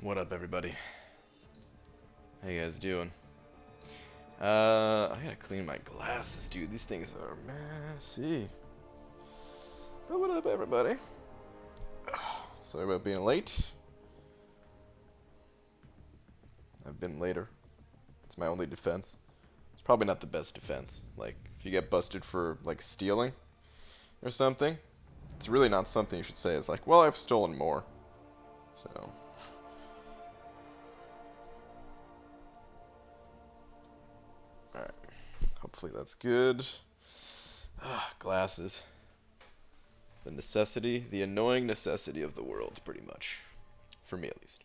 What up, everybody? How you guys doing? I gotta clean my glasses, dude. These things are messy. But what up, everybody? Sorry about being late. I've been later. It's my only defense. It's probably not the best defense. Like, if you get busted for, like, stealing or something, it's really not something you should say. It's like, well, I've stolen more. So... Alright. Hopefully that's good. Glasses. The necessity, the annoying necessity of the world, pretty much. For me, at least.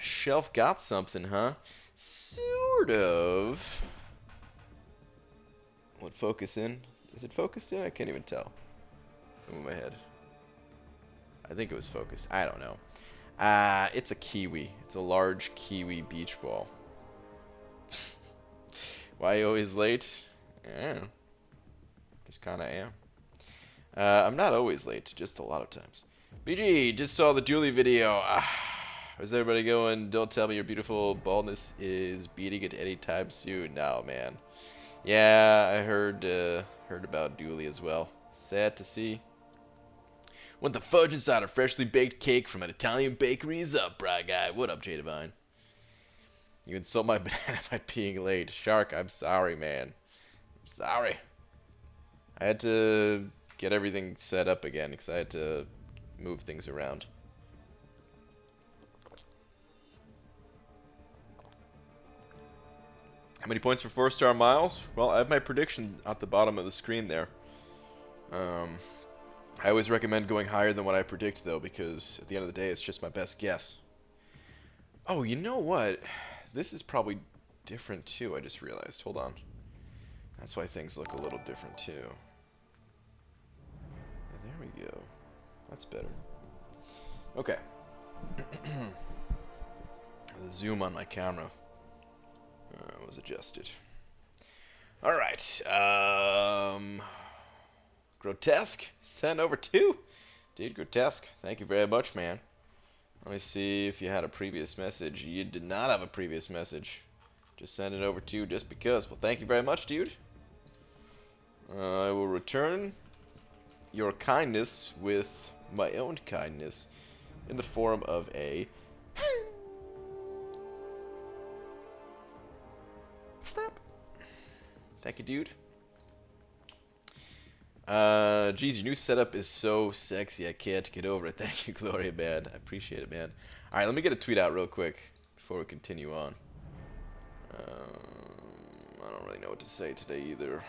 Shelf got something, huh? Sort of. Will it focus in? Is it focused in? I can't even tell. Move my head. I think it was focused. I don't know. It's a kiwi. It's a large kiwi beach ball. Why are you always late? I don't know. Just kind of am. I'm not always late, just a lot of times. BG, just saw the Dooley video. How's everybody going? Don't tell me your beautiful baldness is beating it anytime soon. No, man. Yeah, I heard about Dooley as well. Sad to see. Want the fudge inside a freshly baked cake from an Italian bakery is up, bra guy. What up, J Divine? You insult my banana by being late. Shark, I'm sorry, man. I'm sorry. I had to get everything set up again because I had to move things around. How many points for 4-star miles? Well, I have my prediction at the bottom of the screen there. I always recommend going higher than what I predict, though, because at the end of the day, it's just my best guess. Oh, you know what? This is probably different, too, I just realized. Hold on. That's why things look a little different, too. Yeah, there we go. That's better. Okay. The zoom on my camera was adjusted. Alright. Grotesque? Send over 2? Dude, Grotesque, thank you very much, man. Let me see if you had a previous message. You did not have a previous message. Just send it over 2 just because. Well, thank you very much, dude. I will return your kindness with my own kindness in the form of a slap. Thank you, dude. Geez, your new setup is so sexy. I can't get over it. Thank you, Gloria, man. I appreciate it, man. Alright, let me get a tweet out real quick before we continue on. I don't really know what to say today either.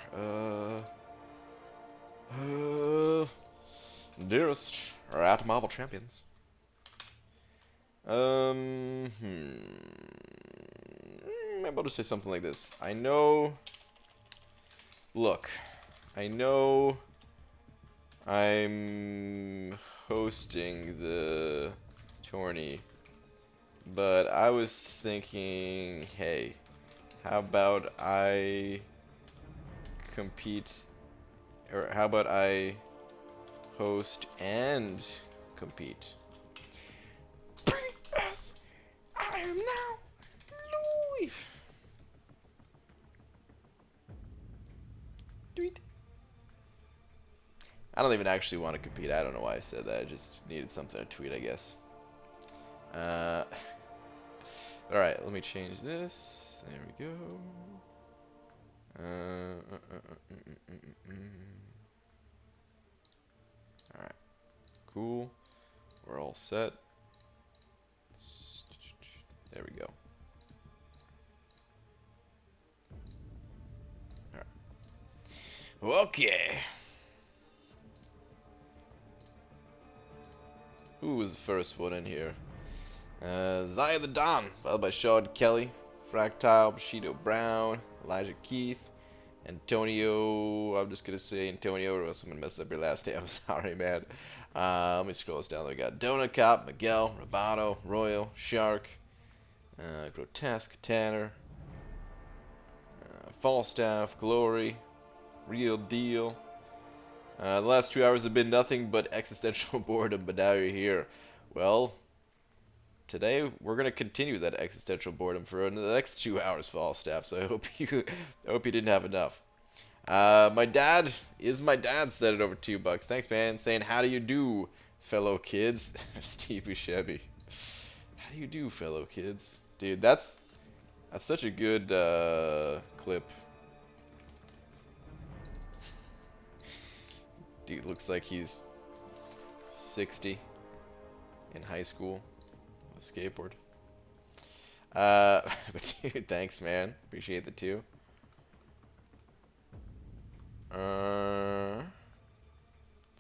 Dearest, or at Marvel Champions. Maybe I'll just say something like this. I know. Look, I know I'm hosting the tourney, but I was thinking, hey, how about I compete, or how about I host and compete? Yes, I am now Louis. Tweet. I don't even actually want to compete. I don't know why I said that. I just needed something to tweet, I guess. Alright, let me change this. There we go. Alright. Cool. We're all set. There we go. Alright. Okay. Who was the first one in here? Zaya the Don, followed by Sean Kelly, Fractile, Bushido Brown, Elijah Keith, Antonio. I'm just gonna say Antonio, or else I'm gonna mess up your last name. I'm sorry, man. Let me scroll this down. We got Donut Cop, Miguel, Roboto, Royal, Shark, Grotesque, Tanner, Falstaff, Glory, Real Deal. The last 2 hours have been nothing but existential boredom, but now you're here. Well, today we're gonna continue that existential boredom for the next 2 hours for all staff. So I hope you didn't have enough. My dad said it over $2. Thanks, man. Saying how do you do, fellow kids? Steve Buscemi. How do you do, fellow kids? Dude, that's such a good clip. Dude looks like he's 60 in high school with a skateboard. But dude, thanks, man. Appreciate the 2.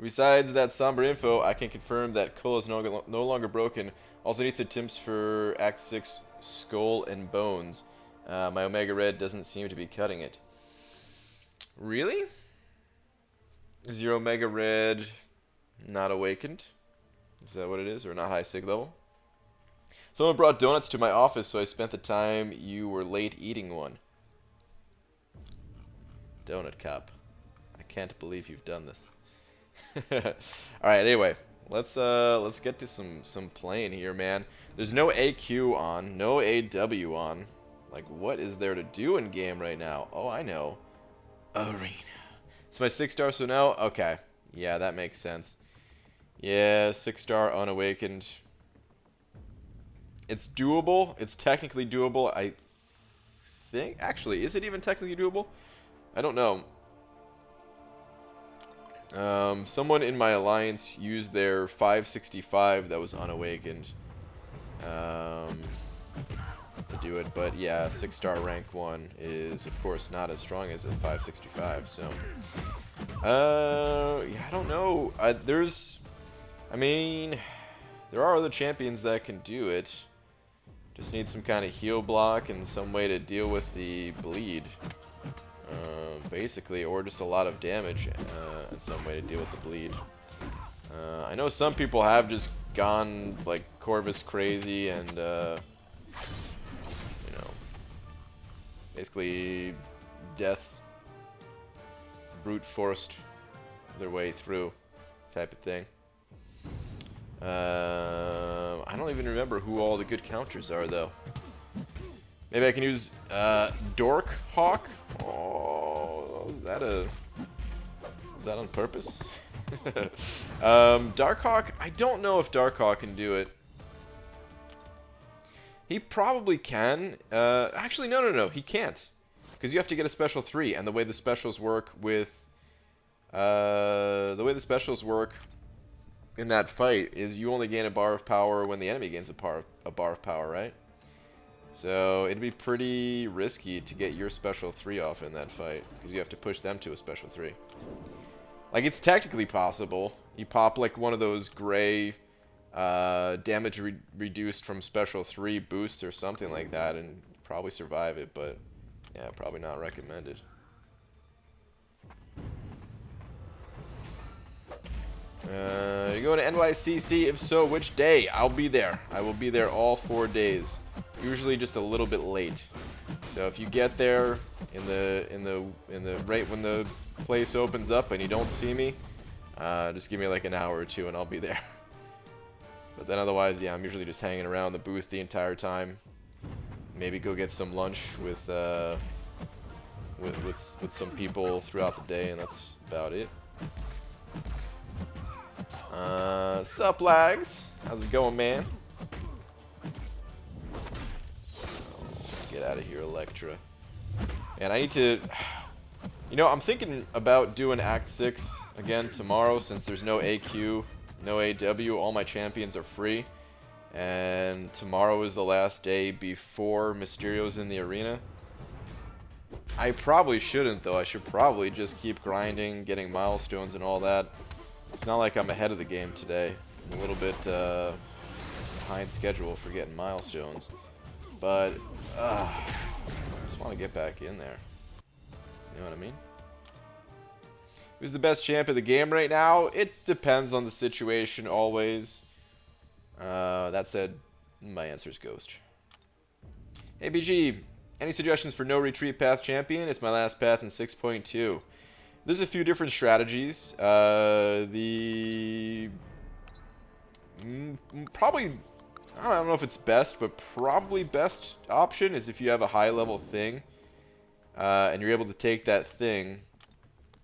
Besides that somber info, I can confirm that Cole is no longer broken. Also need some tips for Act 6 Skull and Bones. My Omega Red doesn't seem to be cutting it. Really? Is your Omega Red not awakened? Is that what it is? Or not high sig level? Someone brought donuts to my office, so I spent the time you were late eating one. Donut cop. I can't believe you've done this. Alright, anyway. Let's get to some playing here, man. There's no AQ on, no AW on. Like, what is there to do in game right now? Oh, I know. Arena. It's my 6-star, so no? Okay. Yeah, that makes sense. Yeah, 6-star unawakened. It's doable. It's technically doable. I think. Actually, is it even technically doable? I don't know. Someone in my alliance used their 565 that was unawakened to do it, but yeah, 6-star rank 1 is of course not as strong as a 565. So yeah, I don't know. I mean, there are other champions that can do it. Just need some kind of heal block and some way to deal with the bleed. Basically, or just a lot of damage and some way to deal with the bleed. I know some people have just gone like Corvus crazy and you know, basically death brute forced their way through type of thing. I don't even remember who all the good counters are though. Maybe I can use Dork Hawk. Oh, is that on purpose? Darkhawk, I don't know if Darkhawk can do it. He probably can. Actually, no, he can't. Because you have to get a special 3, and the way the specials work with... the way the specials work in that fight is you only gain a bar of power when the enemy gains a bar of power, right? So it'd be pretty risky to get your special 3 off in that fight, because you have to push them to a special 3. Like, it's technically possible. You pop like one of those gray damage reduced from special 3 boosts or something like that and probably survive it, but yeah, probably not recommended. You going to NYCC? If so, which day? I'll be there. I will be there all 4 days. Usually just a little bit late. So if you get there in the right when the place opens up and you don't see me, just give me like an hour or 2 and I'll be there. But then otherwise, yeah, I'm usually just hanging around the booth the entire time. Maybe go get some lunch with some people throughout the day, and that's about it. Sup, lags? How's it going, man? Get out of here, Electra. And I need to... You know, I'm thinking about doing Act 6 again tomorrow, since there's no AQ, no AW, all my champions are free. And tomorrow is the last day before Mysterio's in the arena. I probably shouldn't, though. I should probably just keep grinding, getting milestones and all that. It's not like I'm ahead of the game today. I'm a little bit behind schedule for getting milestones. But, I just want to get back in there. You know what I mean? Who's the best champ of the game right now? It depends on the situation, always. That said, my answer is Ghost. Hey, BG, any suggestions for no retreat path champion? It's my last path in 6.2. There's a few different strategies. Probably I don't know if it's best, but probably best option is if you have a high level thing, and you're able to take that thing.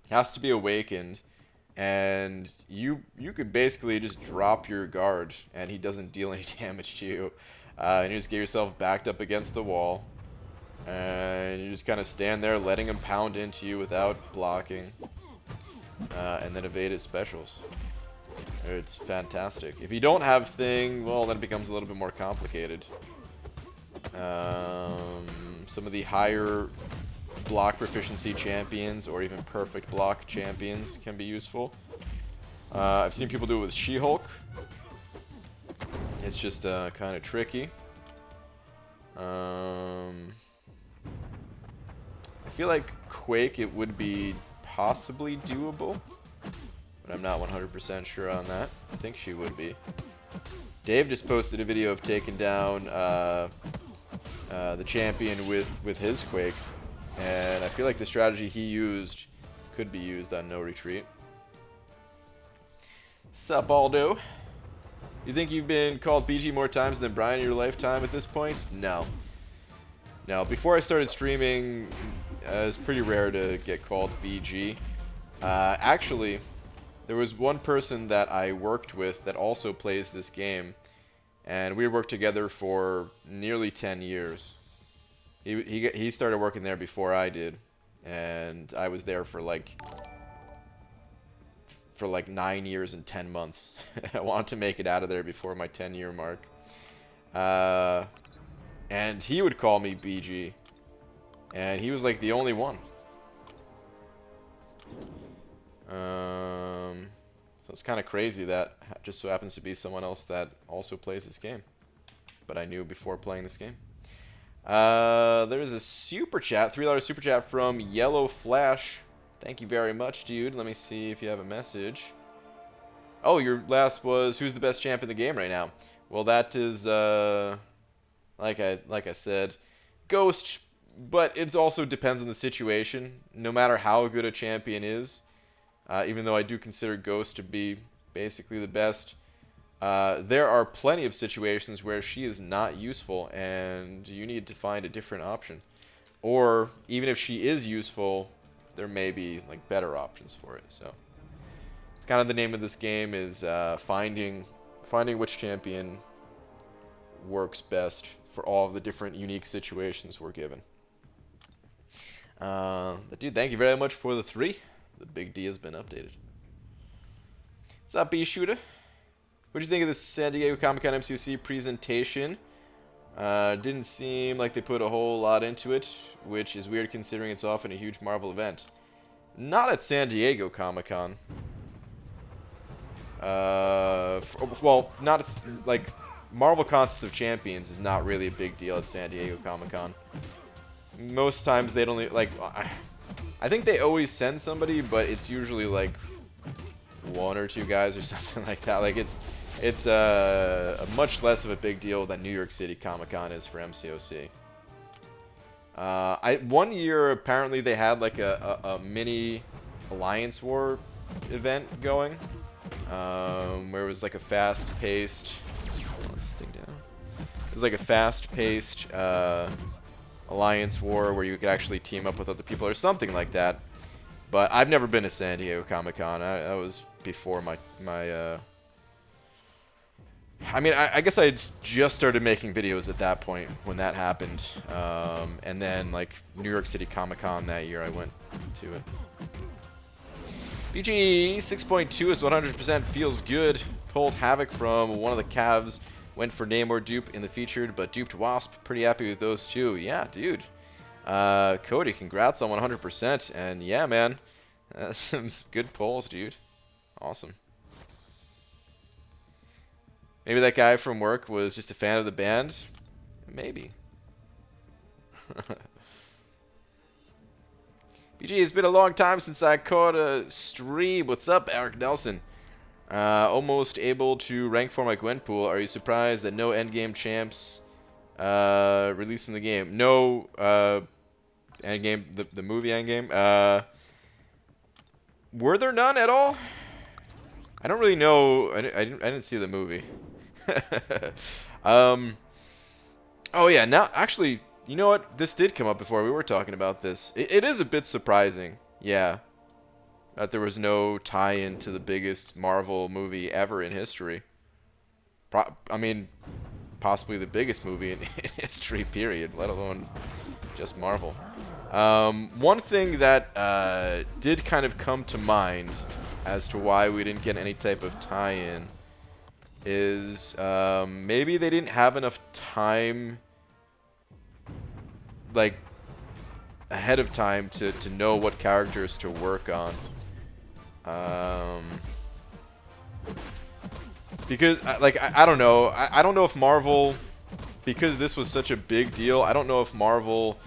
It has to be awakened, and you could basically just drop your guard, and he doesn't deal any damage to you, and you just get yourself backed up against the wall, and you just kind of stand there letting him pound into you without blocking, and then evade his specials. It's fantastic. If you don't have thing, well, then it becomes a little bit more complicated. Some of the higher block proficiency champions, or even perfect block champions, can be useful. I've seen people do it with She-Hulk. It's just kind of tricky. I feel like Quake, it would be possibly doable, but I'm not 100% sure on that. I think she would be. Dave just posted a video of taking down the champion with his Quake, and I feel like the strategy he used could be used on No Retreat. Sup, Aldo? You think you've been called BG more times than Brian in your lifetime at this point? No. No, before I started streaming, it's pretty rare to get called BG. Actually, there was one person that I worked with that also plays this game, and we worked together for nearly 10 years. He started working there before I did, and I was there for like 9 years and 10 months. I wanted to make it out of there before my 10-year mark. And he would call me BG, and he was like the only one. So it's kind of crazy that just so happens to be someone else that also plays this game, but I knew before playing this game. There's a super chat, $3 super chat from Yellow Flash. Thank you very much, dude. Let me see if you have a message. Oh, your last was, who's the best champ in the game right now? Well, that is, like I said, Ghost, but it also depends on the situation. No matter how good a champion is, even though I do consider Ghost to be basically the best, there are plenty of situations where she is not useful, and you need to find a different option. Or, even if she is useful, there may be like better options for it. So it's kind of the name of this game is finding which champion works best for all of the different unique situations we're given. But dude, thank you very much for the 3. The big D has been updated. What's up, B-Shooter? What do you think of this San Diego Comic-Con MCOC presentation? Didn't seem like they put a whole lot into it, which is weird considering it's often a huge Marvel event. Not at San Diego Comic-Con. Well, not like Marvel Contest of Champions is not really a big deal at San Diego Comic-Con. Most times they don't like. I think they always send somebody, but it's usually like 1 or 2 guys or something like that. Like it's a much less of a big deal than New York City Comic-Con is for MCOC. One year apparently they had like a mini Alliance War event going, where it was like a fast-paced. This thing down. It was like a fast-paced Alliance War where you could actually team up with other people or something like that. But I've never been to San Diego Comic-Con. That was before my I mean, I guess I just started making videos at that point when that happened. And then, like, New York City Comic-Con that year, I went to it. BG 6.2 is 100% feels good. Pulled Havoc from one of the Cavs. Went for Namor dupe in the featured, but duped Wasp. Pretty happy with those two. Yeah, dude. Cody, congrats on 100%. And yeah, man. That's some good pulls, dude. Awesome. Maybe that guy from work was just a fan of the band. Maybe. BG, it's been a long time since I caught a stream. What's up, Eric Nelson? Almost able to rank for my Gwenpool. Are you surprised that no endgame champs releasing the game? No endgame, the movie endgame. Were there none at all? I don't really know. I didn't see the movie. Oh yeah, now actually, you know what? This did come up before. We were talking about this. It is a bit surprising, yeah, that there was no tie-in to the biggest Marvel movie ever in history. I mean, possibly the biggest movie in history, period, let alone just Marvel. One thing that did kind of come to mind as to why we didn't get any type of tie-in is maybe they didn't have enough time, like, ahead of time to know what characters to work on. Because, like, I don't know. I don't know if Marvel, because this was such a big deal, I don't know if Marvel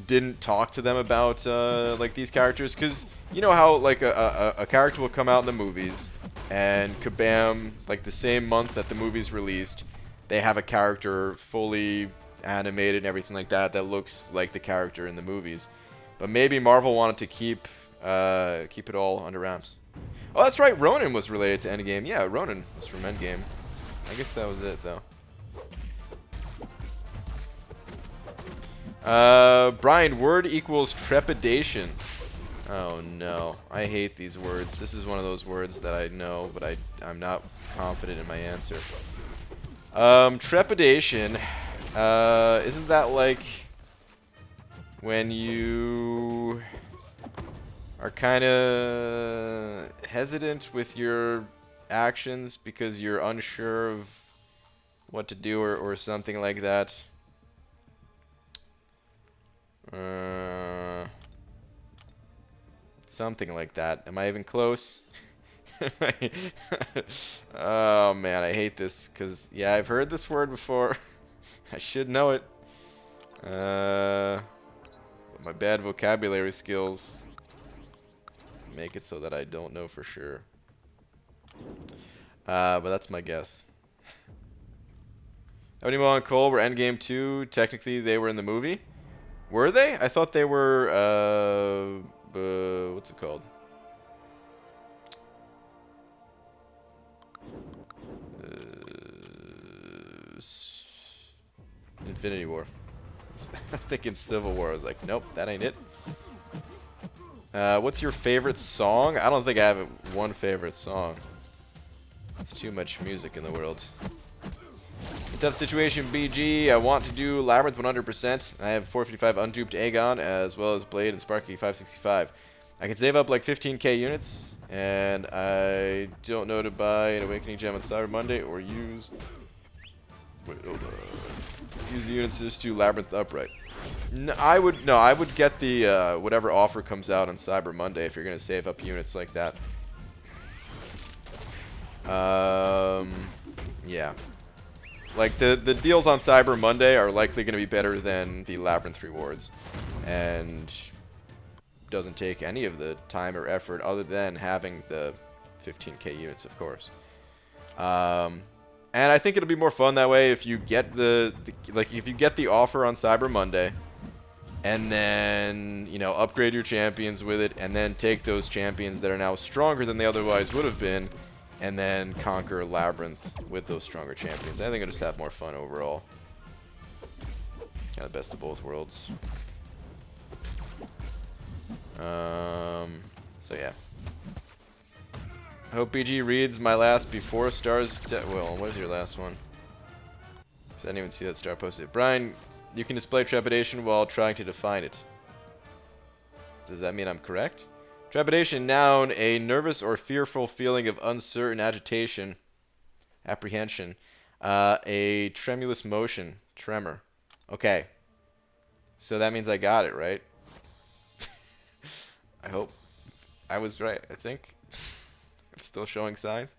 didn't talk to them about, like, these characters. Because you know how, like, a character will come out in the movies, and kabam, like, the same month that the movie's released, they have a character fully animated and everything like that that looks like the character in the movies. But maybe Marvel wanted to keep it all under wraps. Oh, that's right. Ronan was related to Endgame. Yeah, Ronan was from Endgame. I guess that was it, though. Brian, word equals trepidation. Oh, no. I hate these words. This is one of those words that I know, but I'm not confident in my answer. Trepidation. Isn't that like when you are kind of hesitant with your actions because you're unsure of what to do or something like that? Something like that. Am I even close? Oh man, I hate this because, yeah, I've heard this word before. I should know it. But my bad vocabulary skills make it so that I don't know for sure. But that's my guess. Ebony and Cole were Endgame 2. Technically, they were in the movie. Were they? I thought they were, what's it called? Infinity War. I was thinking Civil War. I was like, nope, that ain't it. What's your favorite song? I don't think I have one favorite song. There's too much music in the world. Tough situation, BG. I want to do Labyrinth 100%. I have 455 unduped Aegon, as well as Blade and Sparky 565. I can save up like 15k units, and I don't know to buy an Awakening Gem on Cyber Monday or use... Wait, hold on. Use the units just to Labyrinth upright. I would get the whatever offer comes out on Cyber Monday if you're gonna save up units like that. Yeah. Like the deals on Cyber Monday are likely gonna be better than the Labyrinth rewards, and doesn't take any of the time or effort other than having the 15k units, of course. And I think it'll be more fun that way if you get if you get the offer on Cyber Monday, and then, you know, upgrade your champions with it, and then take those champions that are now stronger than they otherwise would have been, and then conquer Labyrinth with those stronger champions. I think it'll just have more fun overall. Kind of best of both worlds. So yeah. I hope BG reads my last before stars. Well, what is your last one? I didn't even see that star posted. Brian, you can display trepidation while trying to define it. Does that mean I'm correct? Trepidation, noun, a nervous or fearful feeling of uncertain agitation, apprehension, a tremulous motion, tremor. Okay. So that means I got it, right? I hope I was right, I think. I'm still showing signs.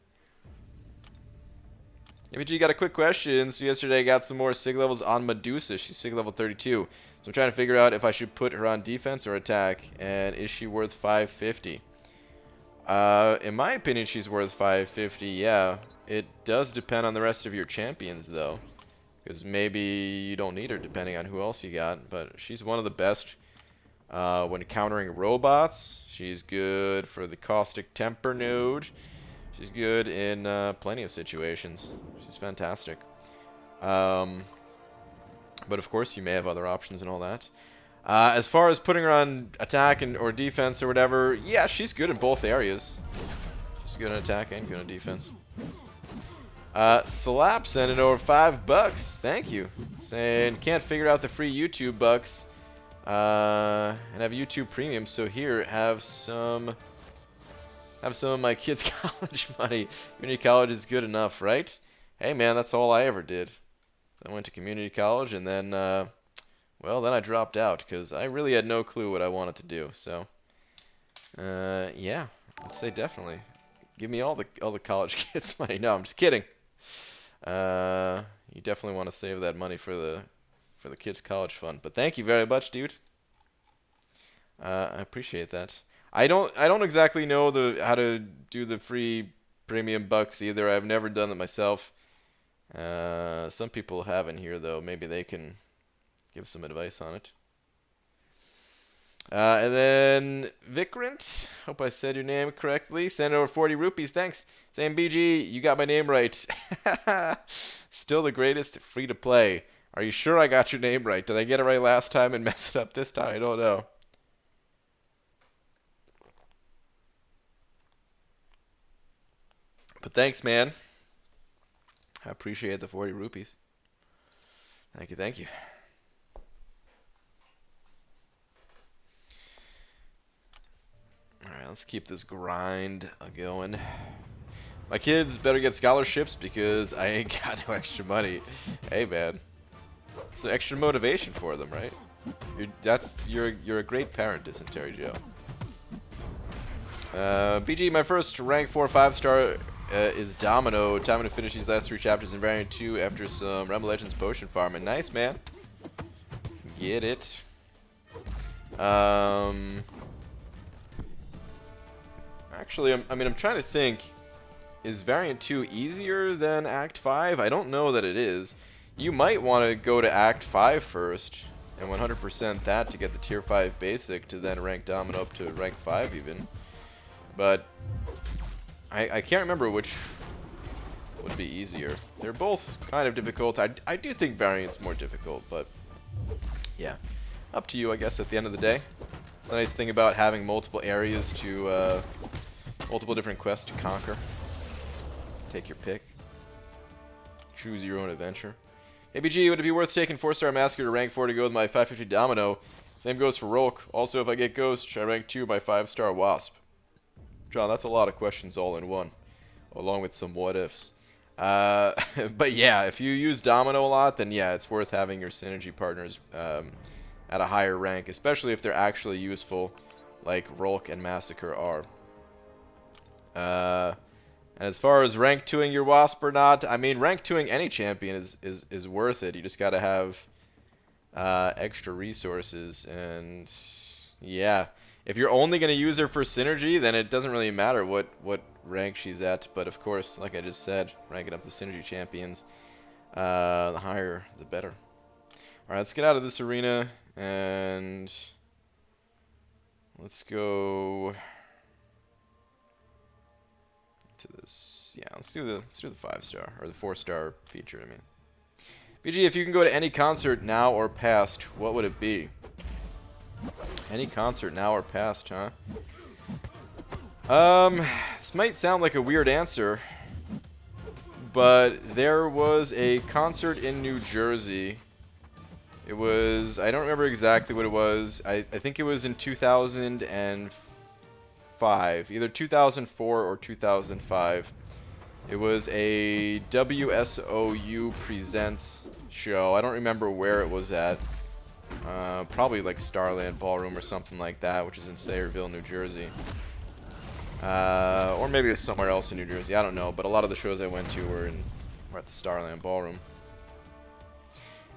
MG got a quick question. So yesterday I got some more SIG levels on Medusa. She's SIG level 32. So I'm trying to figure out if I should put her on defense or attack. And is she worth 550? In my opinion, she's worth 550, yeah. It does depend on the rest of your champions, though. Because maybe you don't need her depending on who else you got. But she's one of the best when countering robots. She's good for the Caustic Temper node. She's good in plenty of situations. She's fantastic. But of course, you may have other options and all that. As far as putting her on attack or defense or whatever, yeah, she's good in both areas. She's good in attack and good in defense. Slap sending over $5. Thank you. Saying can't figure out the free YouTube bucks. And have YouTube Premium. So here, have some of my kids' college money. Community college is good enough, right? Hey man, that's all I ever did. I went to community college and then, well, then I dropped out because I really had no clue what I wanted to do. So, yeah, I'd say definitely. Give me all the college kids' money. No, I'm just kidding. You definitely want to save that money for the kids' college fund. But thank you very much, dude. I appreciate that. I don't exactly know how to do the free premium bucks either. I've never done it myself. Some people have in here though. Maybe they can give some advice on it. And then Vikrant, hope I said your name correctly. Send over 40 rupees. Thanks. Saying BG, you got my name right. Still the greatest free to play. Are you sure I got your name right? Did I get it right last time and mess it up this time? I don't know. But thanks, man. I appreciate the 40 rupees. Thank you, thank you. Alright, let's keep this grind going. My kids better get scholarships because I ain't got no extra money. Hey, man. It's an extra motivation for them, right? You're a great parent, Dysentery Joe. BG, my first rank 4 5-star is Domino. Time to finish these last 3 chapters in Variant 2 after some Realm of Legends potion farming. Nice, man. Get it. Actually, I'm trying to think. Is Variant 2 easier than Act 5? I don't know that it is. You might want to go to Act 5 first and 100% that to get the Tier 5 basic to then rank Domino up to rank 5 even. But I can't remember which would be easier. They're both kind of difficult. I do think Variant's more difficult, but yeah. Up to you, I guess, at the end of the day. It's a nice thing about having multiple areas to, multiple different quests to conquer. Take your pick. Choose your own adventure. Hey BG, would it be worth taking 4-star Massacre to rank 4 to go with my 550 Domino? Same goes for Rolk. Also, if I get Ghost, should I rank 2 my 5-star Wasp? John, that's a lot of questions all in one, along with some what-ifs. But yeah, if you use Domino a lot, then yeah, it's worth having your synergy partners at a higher rank, especially if they're actually useful, like Rolk and Massacre are. And as far as rank 2ing your Wasp or not, I mean, rank 2ing any champion is worth it. You just gotta have extra resources, and yeah. If you're only gonna use her for synergy, then it doesn't really matter what rank she's at. But of course, like I just said, ranking up the synergy champions, the higher, the better. Alright, let's get out of this arena, and let's go to this. Yeah, let's do the 5-star or the 4-star feature. I mean, BG, if you can go to any concert now or past, what would it be? Any concert now or past, huh? This might sound like a weird answer, but there was a concert in New Jersey. It was, I don't remember exactly what it was. I think it was in 2005, either 2004 or 2005. It was a WSOU Presents show. I don't remember where it was at. Probably like Starland Ballroom or something like that, which is in Sayreville, New Jersey. Or maybe it's somewhere else in New Jersey. I don't know, but a lot of the shows I went to were at the Starland Ballroom.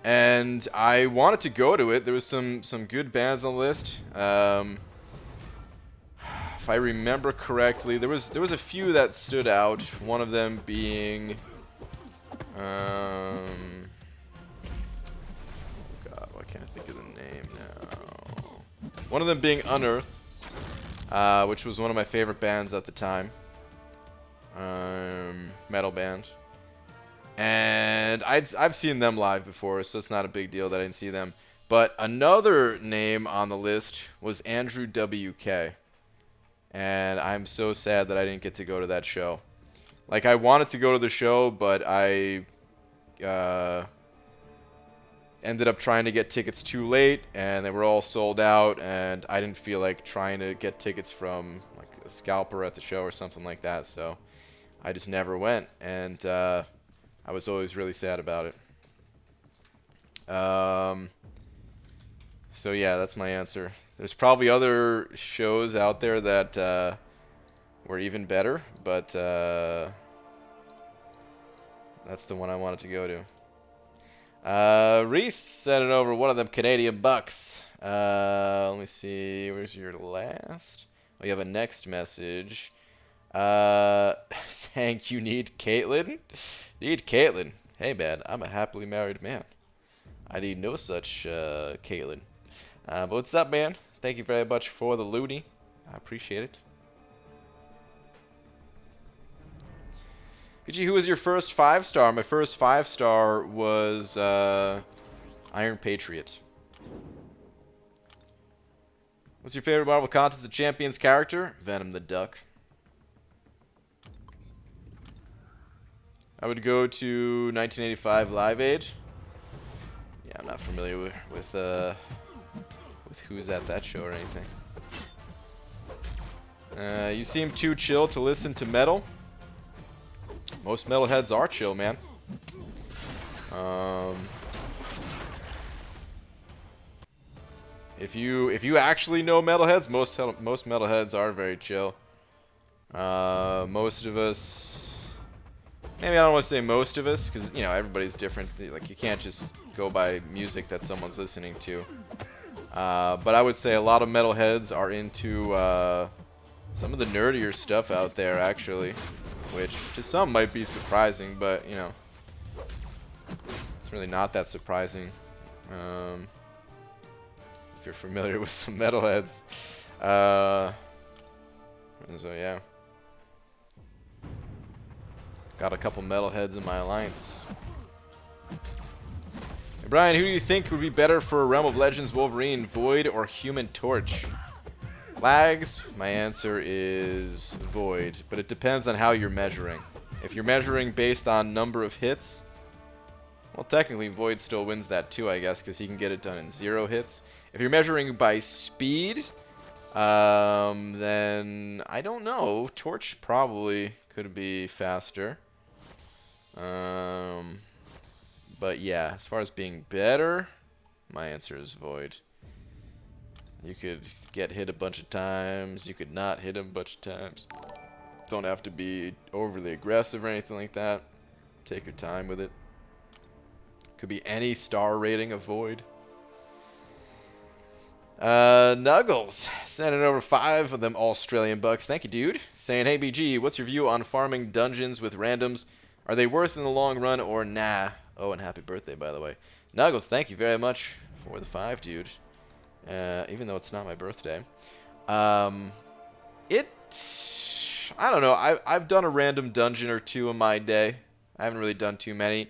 And I wanted to go to it. There was some good bands on the list. If I remember correctly, there was a few that stood out. One of them being God, why can't I think of the name now? One of them being Unearth, which was one of my favorite bands at the time. Metal band. And I've seen them live before, so it's not a big deal that I didn't see them. But another name on the list was Andrew WK. And I'm so sad that I didn't get to go to that show. Like, I wanted to go to the show, but I ended up trying to get tickets too late, and they were all sold out, and I didn't feel like trying to get tickets from like a scalper at the show or something like that, so I just never went, and I was always really sad about it. So yeah, that's my answer. There's probably other shows out there that were even better, but that's the one I wanted to go to. Reese sent it over one of them Canadian bucks. Let me see. Where's your last? Oh, you have a next message. Saying you need Caitlyn? Need Caitlyn? Hey, man, I'm a happily married man. I need no such Caitlyn. But what's up, man? Thank you very much for the loonie. I appreciate it. PG, who was your first 5-star? My first 5-star was Iron Patriot. What's your favorite Marvel Contest of Champions character? Venom the Duck. I would go to 1985 Live Aid. Yeah, I'm not familiar with who's at that show or anything. You seem too chill to listen to metal. Most metalheads are chill, man. If you actually know metalheads, most metalheads are very chill. Most of us, maybe I don't want to say most of us, because you know everybody's different. Like you can't just go by music that someone's listening to. But I would say a lot of metalheads are into some of the nerdier stuff out there, actually. Which, to some, might be surprising, but, you know, it's really not that surprising if you're familiar with some metalheads. So, yeah. Got a couple metalheads in my alliance. Hey, Brian, who do you think would be better for Realm of Legends Wolverine, Void or Human Torch? Lags, my answer is Void, but it depends on how you're measuring. If you're measuring based on number of hits, well, technically Void still wins that too, I guess, because he can get it done in 0 hits. If you're measuring by speed, then I don't know. Torch probably could be faster. But yeah, as far as being better, my answer is Void. You could get hit a bunch of times. You could not hit him a bunch of times. Don't have to be overly aggressive or anything like that. Take your time with it. Could be any star rating of Void. Nuggles sending over 5 of them Australian bucks. Thank you, dude. Saying, hey, BG, what's your view on farming dungeons with randoms? Are they worth in the long run or nah? Oh, and happy birthday, by the way. Nuggles, thank you very much for the 5, dude. Even though it's not my birthday. I don't know. I've done a random dungeon or two in my day. I haven't really done too many.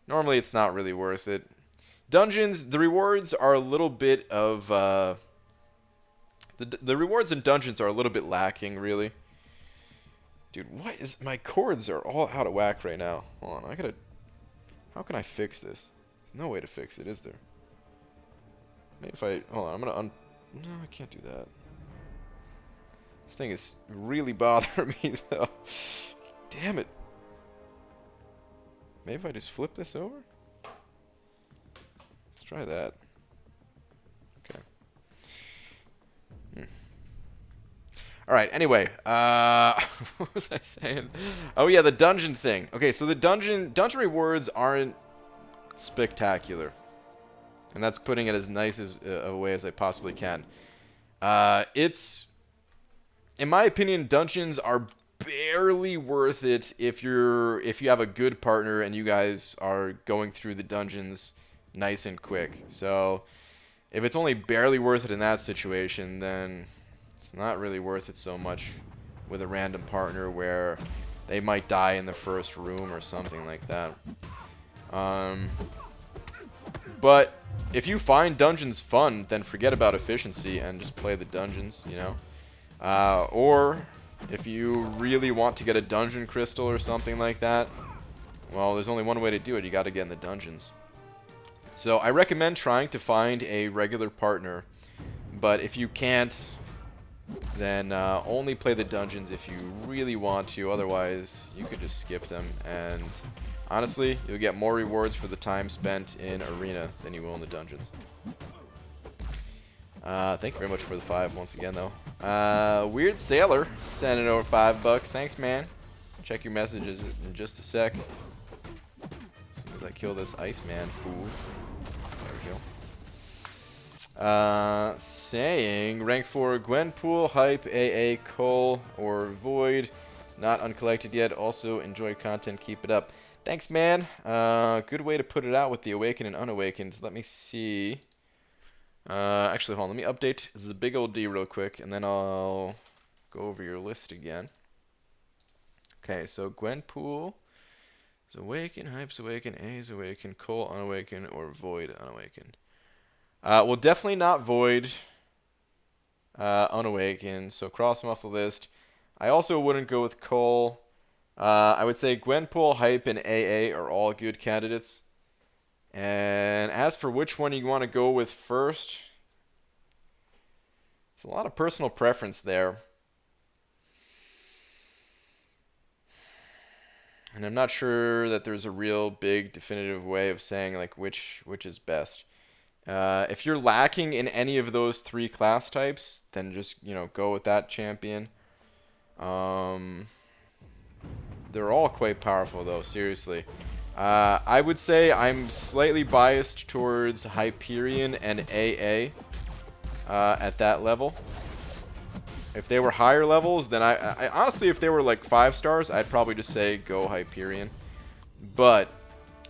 Normally, it's not really worth it. Dungeons, the rewards are a little bit of... the rewards in dungeons are a little bit lacking, really. Dude, what is... My cords are all out of whack right now. Hold on, I gotta... How can I fix this? There's no way to fix it, is there? Maybe if I... Hold on, I'm gonna No, I can't do that. This thing is really bothering me, though. Damn it. Maybe if I just flip this over? Let's try that. Okay. Alright, anyway. What was I saying? Oh, yeah, the dungeon thing. Okay, so the dungeon rewards aren't spectacular. And that's putting it as nice as a way as I possibly can. It's, in my opinion, dungeons are barely worth it if you have a good partner and you guys are going through the dungeons nice and quick. So if it's only barely worth it in that situation, then it's not really worth it so much with a random partner where they might die in the first room or something like that. But if you find dungeons fun, then forget about efficiency and just play the dungeons, you know. Or if you really want to get a dungeon crystal or something like that, well, there's only one way to do it. You got to get in the dungeons. So I recommend trying to find a regular partner, but if you can't, then only play the dungeons if you really want to. Otherwise, you could just skip them, and honestly, you'll get more rewards for the time spent in Arena than you will in the dungeons. Thank you very much for the 5 once again, though. Weird Sailor sending over $5. Thanks, man. Check your messages in just a sec. As soon as I kill this Iceman fool. There we go. Saying rank 4 Gwenpool, Hype, AA, Cole, or Void. Not uncollected yet. Also enjoy content. Keep it up. Thanks, man. Good way to put it out with the Awakened and Unawakened. Let me see. Actually, hold on. Let me update this is a big old D real quick, and then I'll go over your list again. Okay, so Gwenpool is Awakened, Hype's Awakened, A's Awakened, Cole Unawakened, or Void Unawakened. Well, definitely not Void Unawakened, so cross them off the list. I also wouldn't go with Cole. I would say Gwenpool, Hype, and AA are all good candidates. And as for which one you want to go with first, it's a lot of personal preference there. And I'm not sure that there's a real big definitive way of saying like which is best. If you're lacking in any of those 3 class types, then just, you know, go with that champion. They're all quite powerful though, seriously. I would say I'm slightly biased towards Hyperion and AA at that level. If they were higher levels, then I honestly, if they were like 5 stars, I'd probably just say go Hyperion. But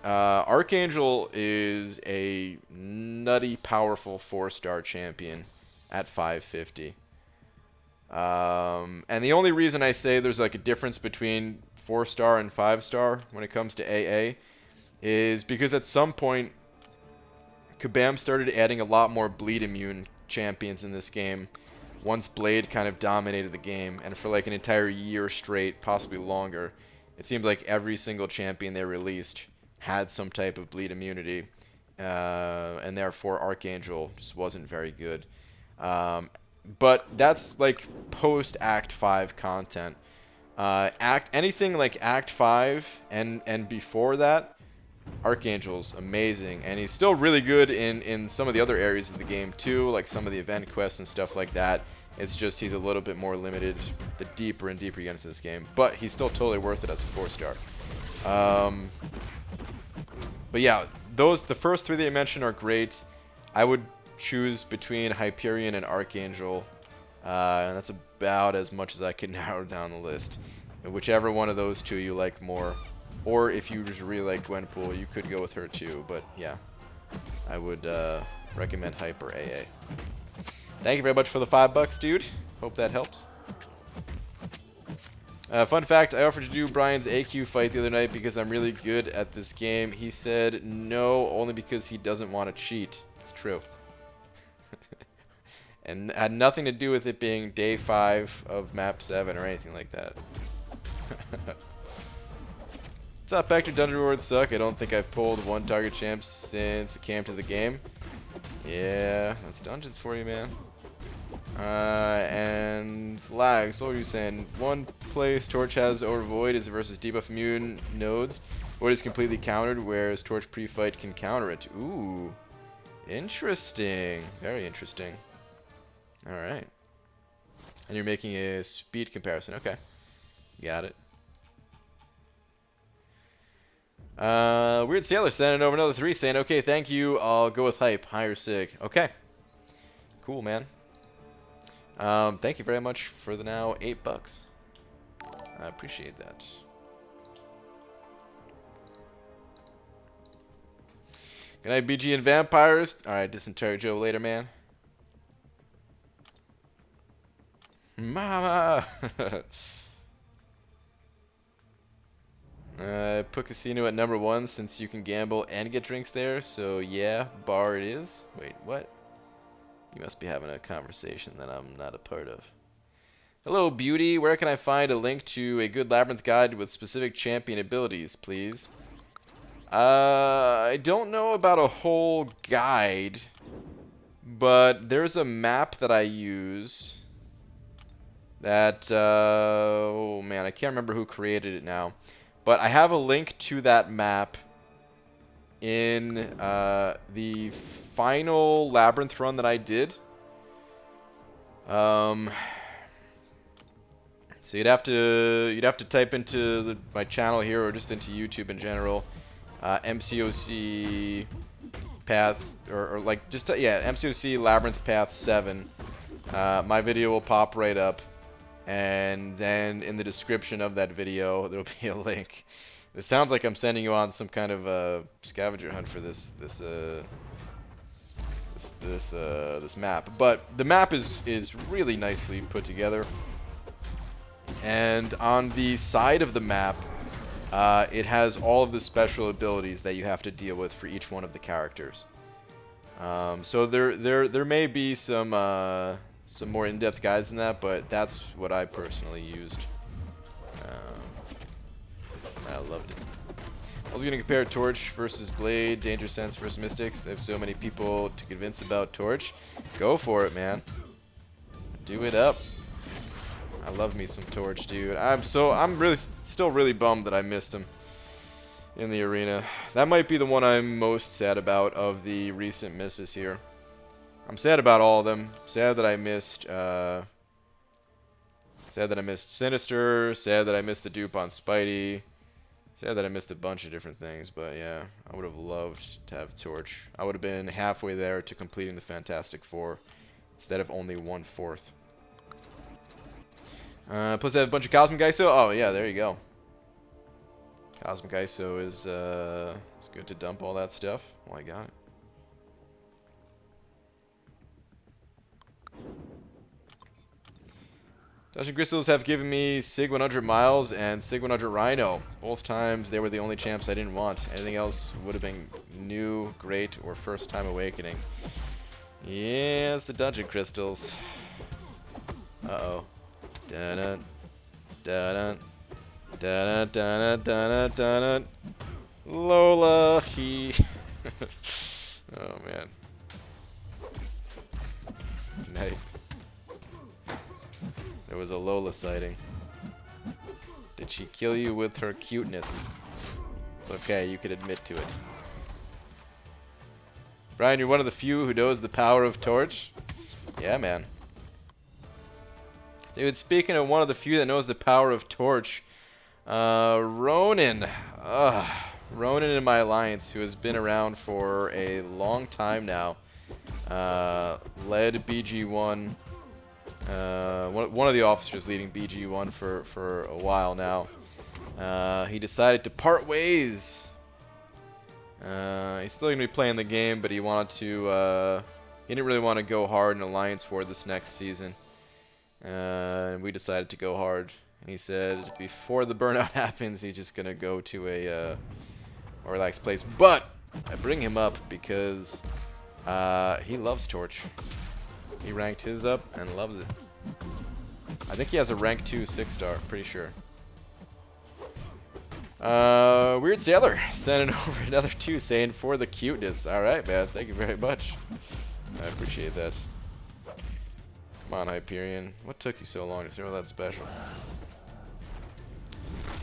Archangel is a nutty, powerful 4-star champion at 550. And the only reason I say there's like a difference between 4-star and 5-star when it comes to AA is because at some point Kabam started adding a lot more bleed immune champions in this game once Blade kind of dominated the game, and for like an entire year straight, possibly longer, it seemed like every single champion they released had some type of bleed immunity, and therefore Archangel just wasn't very good. But that's like post Act 5 content. Anything like Act 5 and before that, Archangel's amazing, and he's still really good in some of the other areas of the game too, like some of the event quests and stuff like that. It's just he's a little bit more limited the deeper and deeper you get into this game, but he's still totally worth it as a 4-star. But yeah, the first 3 that you mentioned are great. I would choose between Hyperion and Archangel, and that's about as much as I can narrow down the list. And whichever one of those 2 you like more, or if you just really like Gwenpool, you could go with her too. But yeah, I would recommend Hype or AA. Thank you very much for the $5, dude. Hope that helps. Fun fact, I offered to do Brian's AQ fight the other night because I'm really good at this game. He said no, only because he doesn't want to cheat. It's true. And had nothing to do with it being day 5 of map 7 or anything like that. What's up, Hector? Dungeon rewards suck. I don't think I've pulled 1 target champ since it came to the game. Yeah, that's dungeons for you, man. And lags, what were you saying? One place Torch has over Void is versus debuff immune nodes. Void is completely countered, whereas Torch pre-fight can counter it. Ooh, interesting. Very interesting. Alright. And you're making a speed comparison. Okay. Got it. Weird Sailor sending over another 3 saying, okay, thank you. I'll go with Hype. Higher Sig. Okay. Cool, man. Thank you very much for the now $8. I appreciate that. Good night, BG and Vampires. Alright, Dysentery Joe later, man. Mama! put casino at number 1 since you can gamble and get drinks there. So yeah, bar it is. Wait, what? You must be having a conversation that I'm not a part of. Hello, beauty. Where can I find a link to a good labyrinth guide with specific champion abilities, please? I don't know about a whole guide, but there's a map that I use that, oh man, I can't remember who created it now. But I have a link to that map in the final labyrinth run that I did. So you'd have to type into my channel here or just into YouTube in general, MCOC path or like just yeah, MCOC labyrinth path 7. My video will pop right up, and then in the description of that video there'll be a link. It sounds like I'm sending you on some kind of scavenger hunt for this map, but the map is really nicely put together. And on the side of the map, it has all of the special abilities that you have to deal with for each one of the characters. So there may be some more in-depth guides than that, but that's what I personally used. I loved it. I was going to compare Torch versus Blade, Danger Sense versus Mystics. I have so many people to convince about Torch. Go for it, man. Do it up. I love me some Torch, dude. I'm really still really bummed that I missed him in the arena. That might be the one I'm most sad about of the recent misses here. I'm sad about all of them. Sad that I missed Sinister, sad that I missed the dupe on Spidey. Sad that I missed a bunch of different things, but yeah, I would have loved to have Torch. I would have been halfway there to completing the Fantastic Four instead of only 1/4. Plus I have a bunch of Cosmic ISO. Oh yeah, there you go. Cosmic ISO is it's good to dump all that stuff. Well, I got it. Dungeon Crystals have given me Sig 100 Miles and Sig 100 Rhino. Both times they were the only champs I didn't want. Anything else would have been new, great, or first time awakening. Yeah, it's the Dungeon Crystals. Uh-oh. Dun dun dun dun dun dun dun. Lola, he. Oh man. Good night. There was a Lola sighting. Did she kill you with her cuteness? It's okay, you could admit to it. Brian, you're one of the few who knows the power of Torch? Yeah, man. Dude, speaking of one of the few that knows the power of Torch, Ronan. Ronan in my alliance, who has been around for a long time now, led BG1. One of the officers leading BG1 for a while now. He decided to part ways. He's still going to be playing the game, but he wanted to. He didn't really want to go hard in Alliance War this next season. And we decided to go hard. And he said before the burnout happens, he's just going to go to a more relaxed place. But I bring him up because he loves Torch. He ranked his up and loves it. I think he has a rank 2 6-star, pretty sure. Weird Sailor sending over another 2 saying for the cuteness. Alright, man. Thank you very much. I appreciate that. Come on, Hyperion. What took you so long to throw that special?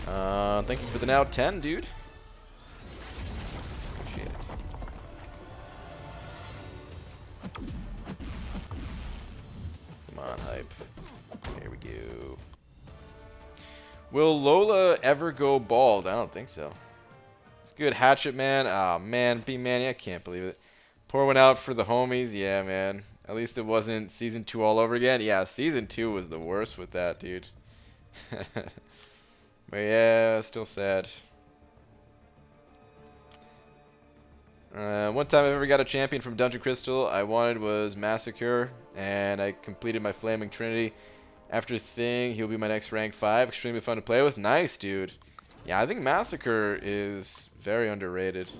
Thank you for the now 10, dude. Appreciate it. Come on, Hype. Here we go. Will Lola ever go bald? I don't think so. It's good. Hatchet Man. Oh, man. B-Man. I can't believe it. Pour one out for the homies. Yeah, man. At least it wasn't Season 2 all over again. Yeah, Season 2 was the worst with that, dude. But yeah, still sad. One time I ever got a champion from Dungeon Crystal I wanted was Massacre, and I completed my Flaming Trinity. After Thing, he'll be my next rank 5. Extremely fun to play with. Nice, dude. Yeah, I think Massacre is very underrated.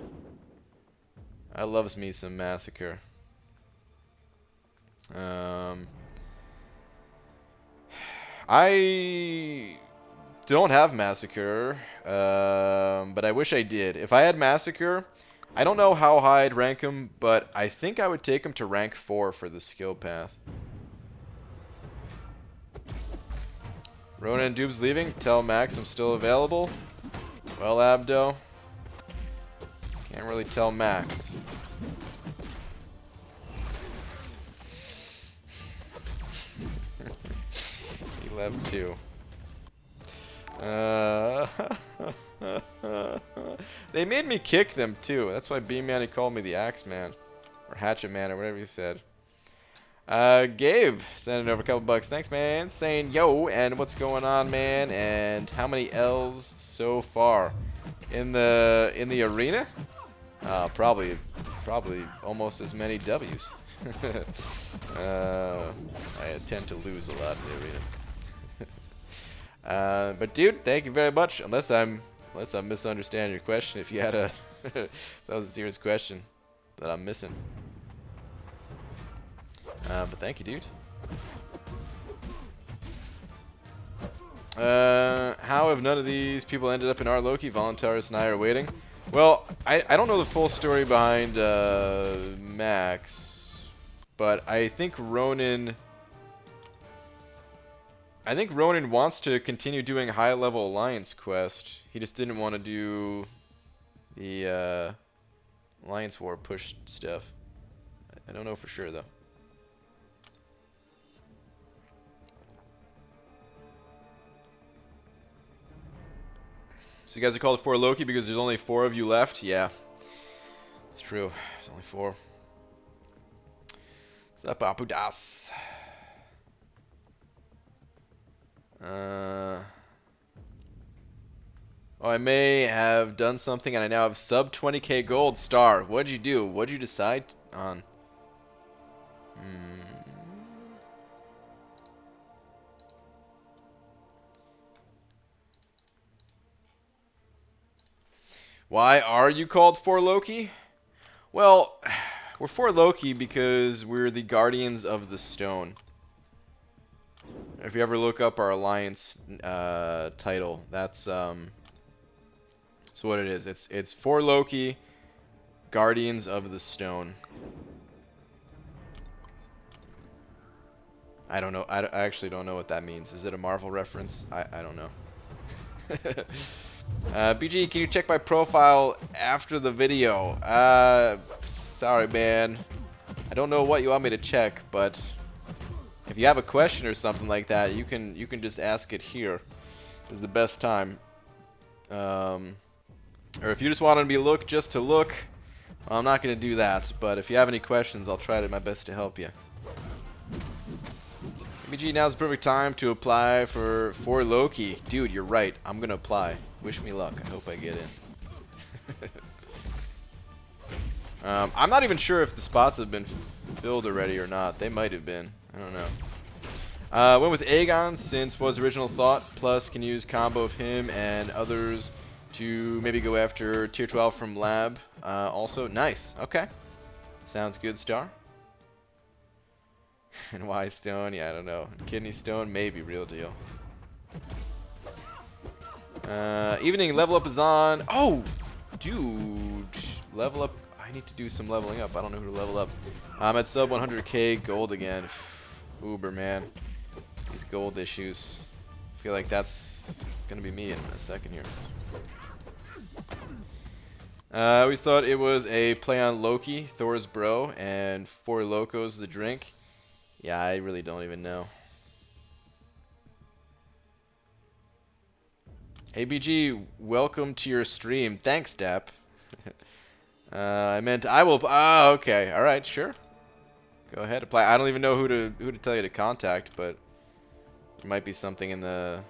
I loves me some Massacre. I don't have Massacre, but I wish I did. If I had Massacre, I don't know how high I'd rank him, but I think I would take him to rank 4 for the skill path. Ronan and Doob's leaving. Tell Max I'm still available. Well, Abdo. Can't really tell Max. He left too. They made me kick them too. That's why B-Man, he called me the Axe Man. Or Hatchet Man, or whatever you said. Gabe sending over a couple bucks. Thanks, man. Saying yo, and what's going on, man? And how many L's so far in the arena? Probably almost as many W's. I tend to lose a lot in the arenas. But dude, thank you very much. Unless I'm misunderstanding your question. If you had a that was a serious question that I'm missing. But thank you, dude. How have none of these people ended up in our Loki? Voluntaris and I are waiting. Well, I don't know the full story behind Max, but I think Ronan wants to continue doing high-level Alliance quest. He just didn't want to do the Alliance War push stuff. I don't know for sure, though. So you guys are called 4 Loki because there's only 4 of you left? Yeah. It's true. There's only 4. What's up, Apu Das? Oh, I may have done something and I now have sub 20k gold. Star, what'd you do? What'd you decide on? Why are you called 4 Loki? Well, we're 4 Loki because we're the Guardians of the Stone. If you ever look up our Alliance title, that's what it is. It's 4 Loki, Guardians of the Stone. I don't know. I actually don't know what that means. Is it a Marvel reference? I don't know. BG, can you check my profile after the video? Sorry, man. I don't know what you want me to check, but if you have a question or something like that, you can just ask it here. Is the best time. Or if you just want to look just to look, well, I'm not going to do that. But if you have any questions, I'll try my best to help you. BG, now's the perfect time to apply for Loki. Dude, you're right. I'm going to apply. Wish me luck. I hope I get in. I'm not even sure if the spots have been filled already or not. They might have been. I don't know. Went with Aegon since was original thought. Plus, can use combo of him and others to maybe go after tier 12 from lab. Also, nice. Okay. Sounds good, Star. And why stone? Yeah, I don't know. Kidney stone? Maybe. Real deal. Evening, level up is on. Oh, dude. Level up. I need to do some leveling up. I don't know who to level up. I'm at sub 100k gold again. Uber, man. These gold issues. I feel like that's going to be me in a second here. I always thought it was a play on Loki, Thor's bro, and 4 Locos the drink. Yeah, I really don't even know. Hey BG, welcome to your stream. Thanks, Dap. I meant I will. Ah, okay. All right, sure. Go ahead, apply. I don't even know who to tell you to contact, but there might be something in the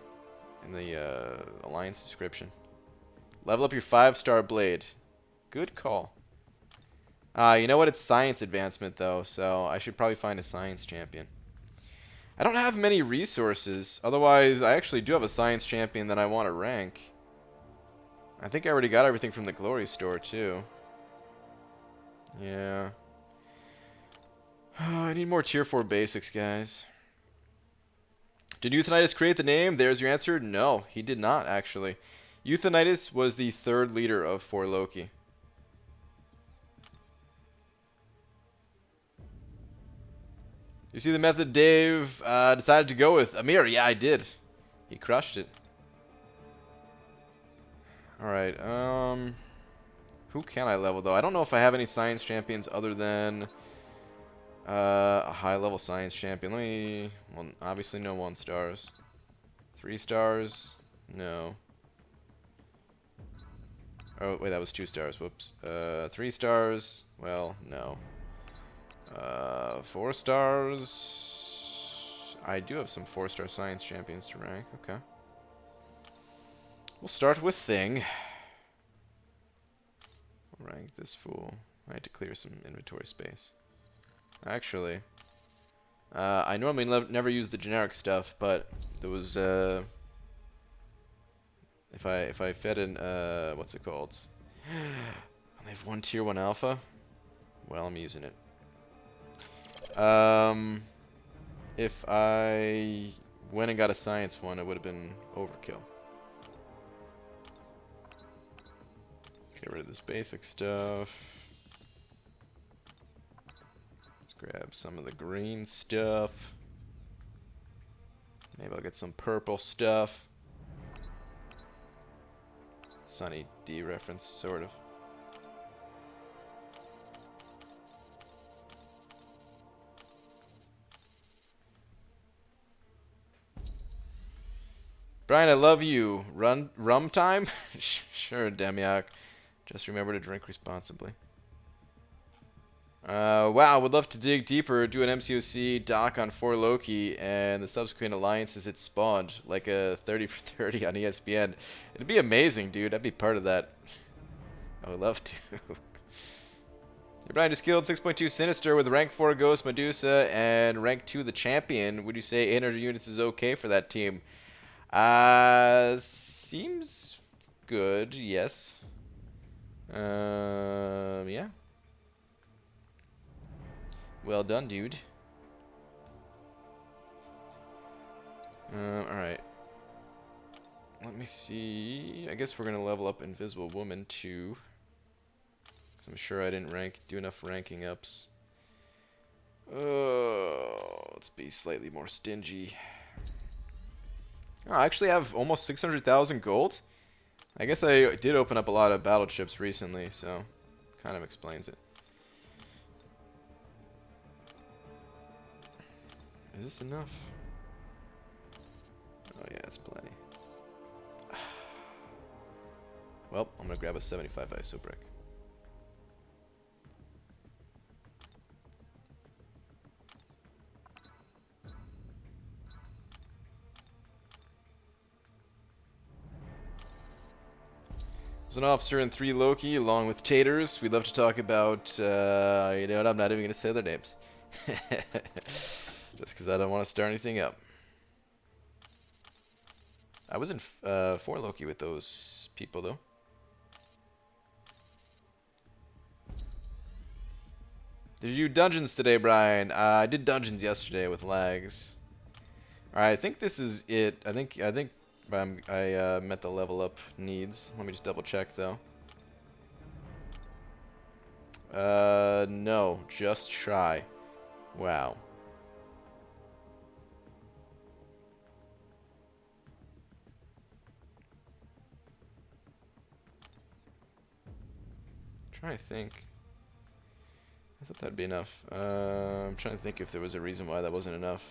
Alliance description. Level up your 5-star blade. Good call. You know what? It's science advancement though, so I should probably find a science champion. I don't have many resources. Otherwise, I actually do have a science champion that I want to rank. I think I already got everything from the Glory store, too. Yeah. I need more tier 4 basics, guys. Did Euthanitis create the name? There's your answer. No, he did not, actually. Euthanitis was the third leader of 4 Loki. You see the method Dave decided to go with? Amir, yeah, I did. He crushed it. Alright, who can I level, though? I don't know if I have any science champions other than a high-level science champion. Let me... Well, obviously no 1 stars. 3 stars? No. Oh, wait, that was 2 stars. Whoops. 3 stars? Well, no. 4 stars? I do have some 4-star science champions to rank. Okay. We'll start with Thing. We'll rank this fool. I need to clear some inventory space. Actually, I normally never use the generic stuff, but there was if I fed in what's it called? I have 1 tier 1 alpha. Well, I'm using it. If I went and got a science one, it would have been overkill. Get rid of this basic stuff. Let's grab some of the green stuff. Maybe I'll get some purple stuff. Sunny D reference, sort of. Brian, I love you. Rum time? Sure, Demiak. Just remember to drink responsibly. Wow, would love to dig deeper, do an MCOC doc on 4 Loki and the subsequent alliances it spawned, like a 30 for 30 on ESPN. It'd be amazing, dude. I'd be part of that. I would love to. Brian just killed 6.2 Sinister with rank 4 Ghost Medusa and rank 2 the Champion. Would you say 800 units is okay for that team? Seems good, yes. Yeah. Well done, dude. Alright. Let me see. I guess we're gonna level up Invisible Woman too. 'Cause I'm sure I didn't do enough ranking ups. Let's be slightly more stingy. Oh, I actually have almost 600,000 gold. I guess I did open up a lot of battle chips recently, so kind of explains it. Is this enough? Oh yeah, it's plenty. Well, I'm gonna grab a 75 ISO brick. As an officer in 3 Loki, along with Taters, we love to talk about, you know what, I'm not even going to say their names. Just because I don't want to start anything up. I was in 4 Loki with those people, though. Did you do dungeons today, Brian? I did dungeons yesterday with lags. Alright, I think this is it. I think I met the level up needs. Let me just double check though. No, just shy. Wow. I'm trying to think. I thought that'd be enough. I'm trying to think if there was a reason why that wasn't enough.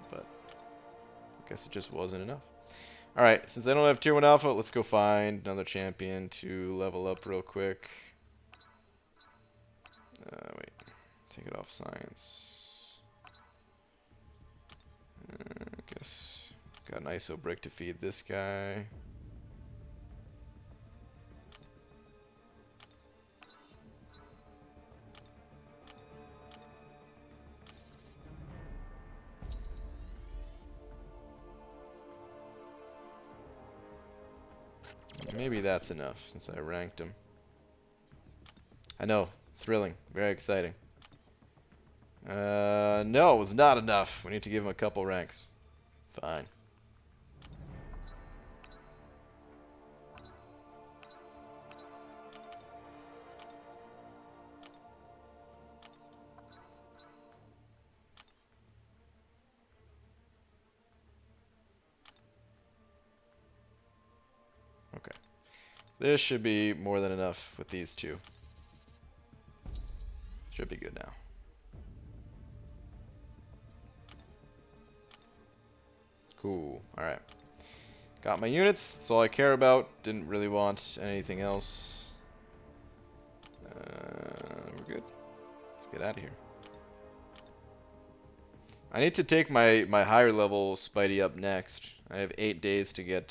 But I guess it just wasn't enough. Alright, since I don't have tier 1 alpha, let's go find another champion to level up real quick. Wait. Take it off science. I guess got an ISO brick to feed this guy. Maybe that's enough since I ranked him. I know. Thrilling. Very exciting. No, it was not enough. We need to give him a couple ranks. Fine. Okay. This should be more than enough with these two. Should be good now. Cool. Alright. Got my units. That's all I care about. Didn't really want anything else. We're good. Let's get out of here. I need to take my higher level Spidey up next. I have 8 days to get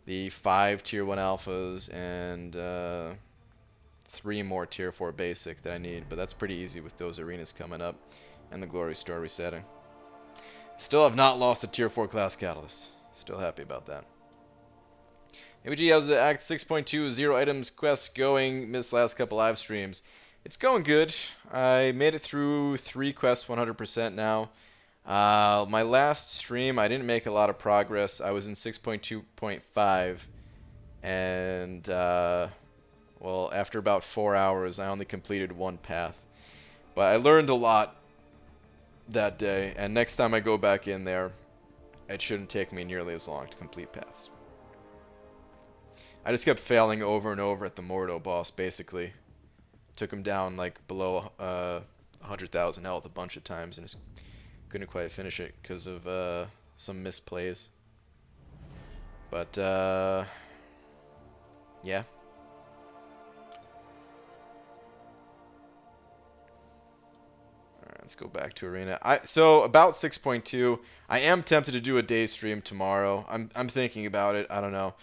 the 5 tier 1 alphas and 3 more tier 4 basic that I need. But that's pretty easy with those arenas coming up and the glory store resetting. Still have not lost a tier 4 class catalyst. Still happy about that. ABG, how's the Act 6.2 0 items quest going? Missed last couple live streams. It's going good. I made it through 3 quests 100% now. My last stream, I didn't make a lot of progress. I was in 6.2.5. And, well, after about 4 hours, I only completed 1 path. But I learned a lot that day. And next time I go back in there, it shouldn't take me nearly as long to complete paths. I just kept failing over and over at the Mordo boss, basically. Took him down like below 100,000 health a bunch of times and just couldn't quite finish it because of some misplays. But yeah. Alright, let's go back to arena. So about 6.2, I am tempted to do a day stream tomorrow. I'm thinking about it. I don't know.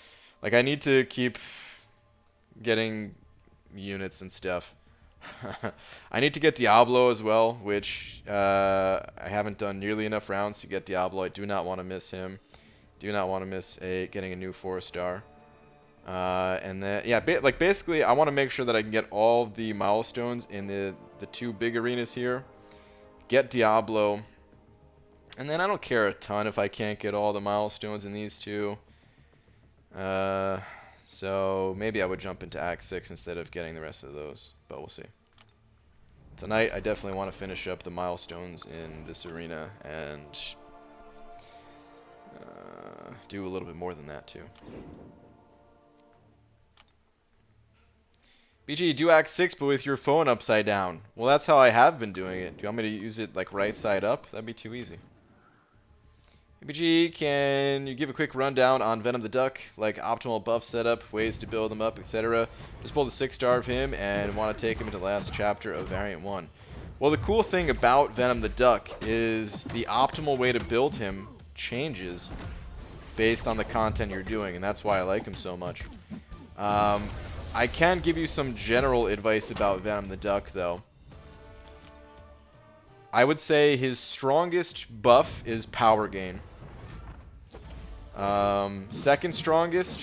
Like I need to keep getting units and stuff. I need to get Diablo as well, which I haven't done nearly enough rounds to get Diablo. I do not want to miss him. Do not want to miss getting a new 4-star. And then yeah, basically I want to make sure that I can get all the milestones in the 2 big arenas here. Get Diablo. And then I don't care a ton if I can't get all the milestones in these 2. So maybe I would jump into Act 6 instead of getting the rest of those, but we'll see. Tonight, I definitely want to finish up the milestones in this arena and do a little bit more than that too. BG, do Act 6 but with your phone upside down. Well, that's how I have been doing it. Do you want me to use it like right side up? That'd be too easy. ABG, can you give a quick rundown on Venom the Duck, like optimal buff setup, ways to build him up, etc.? Just pulled a 6-star of him and want to take him into the last chapter of Variant 1. Well, the cool thing about Venom the Duck is the optimal way to build him changes based on the content you're doing, and that's why I like him so much. I can give you some general advice about Venom the Duck, though. I would say his strongest buff is power gain. Second strongest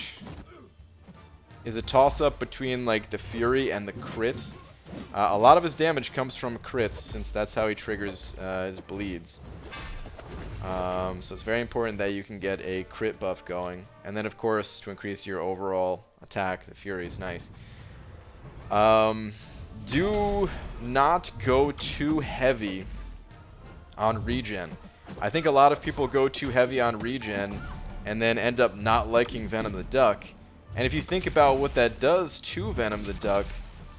is a toss-up between like the Fury and the crit. A lot of his damage comes from crits, since that's how he triggers his bleeds. So it's very important that you can get a crit buff going. And then, of course, to increase your overall attack, the Fury is nice. Do not go too heavy on regen. I think a lot of people go too heavy on regen and then end up not liking Venom the Duck. And if you think about what that does to Venom the Duck,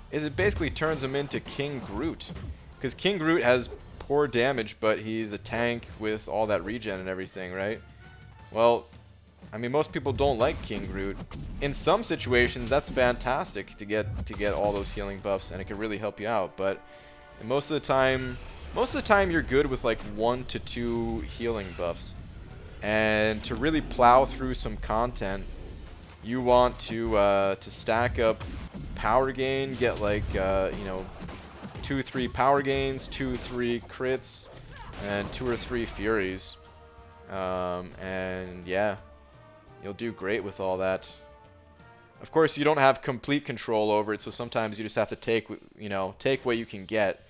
is it basically turns him into King Groot. Because King Groot has poor damage, but he's a tank with all that regen and everything, right? Well, I mean, most people don't like King Groot. In some situations, that's fantastic to get all those healing buffs, and it can really help you out. But most of the time you're good with like 1 to 2 healing buffs. And to really plow through some content, you want to stack up power gain, get like you know, 2-3 power gains, 2-3 crits, and 2 or 3 furies. And yeah, you'll do great with all that. Of course, you don't have complete control over it, so sometimes you just have to take, take what you can get.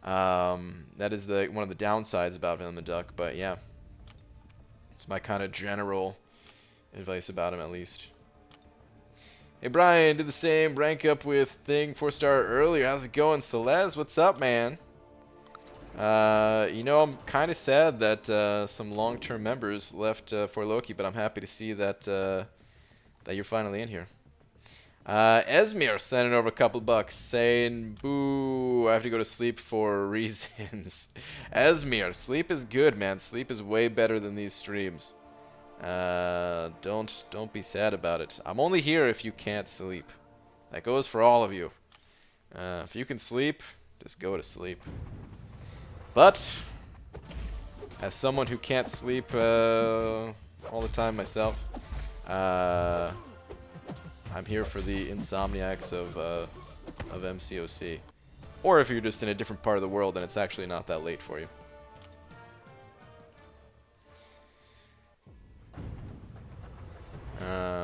That is one of the downsides about Venom the Duck, but yeah. It's my kind of general advice about him, at least. Hey, Brian, did the same rank up with Thing 4-star earlier. How's it going? Celeste, what's up, man? I'm kind of sad that some long-term members left for Loki, but I'm happy to see that that you're finally in here. Esmir sending over a couple bucks, saying, "Boo! I have to go to sleep for reasons." Esmir, sleep is good, man. Sleep is way better than these streams. Don't be sad about it. I'm only here if you can't sleep. That goes for all of you. If you can sleep, just go to sleep. But as someone who can't sleep all the time myself, I'm here for the insomniacs of MCOC. Or if you're just in a different part of the world and it's actually not that late for you.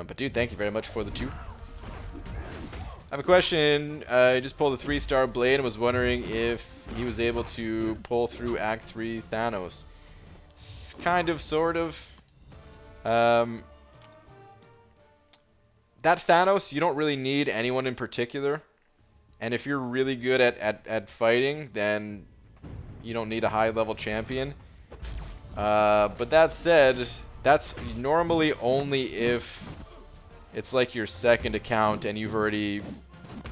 But dude, thank you very much for the 2. I have a question. I just pulled a 3-star blade and was wondering if he was able to pull through Act 3 Thanos. Kind of, sort of. That Thanos, you don't really need anyone in particular. And if you're really good at fighting, then you don't need a high-level champion. But that said, that's normally only if it's like your second account and you've already,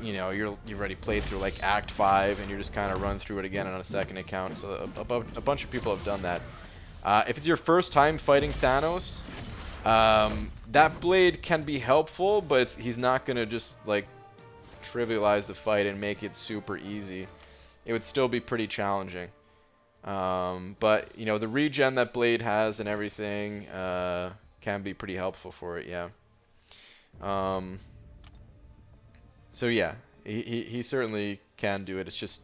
you've already played through like Act 5 and you're just kind of run through it again on a second account. So a bunch of people have done that. If it's your first time fighting Thanos, that blade can be helpful, but he's not gonna just like trivialize the fight and make it super easy. It would still be pretty challenging. But the regen that blade has and everything can be pretty helpful for it. Yeah. So yeah, he certainly can do it. It's just,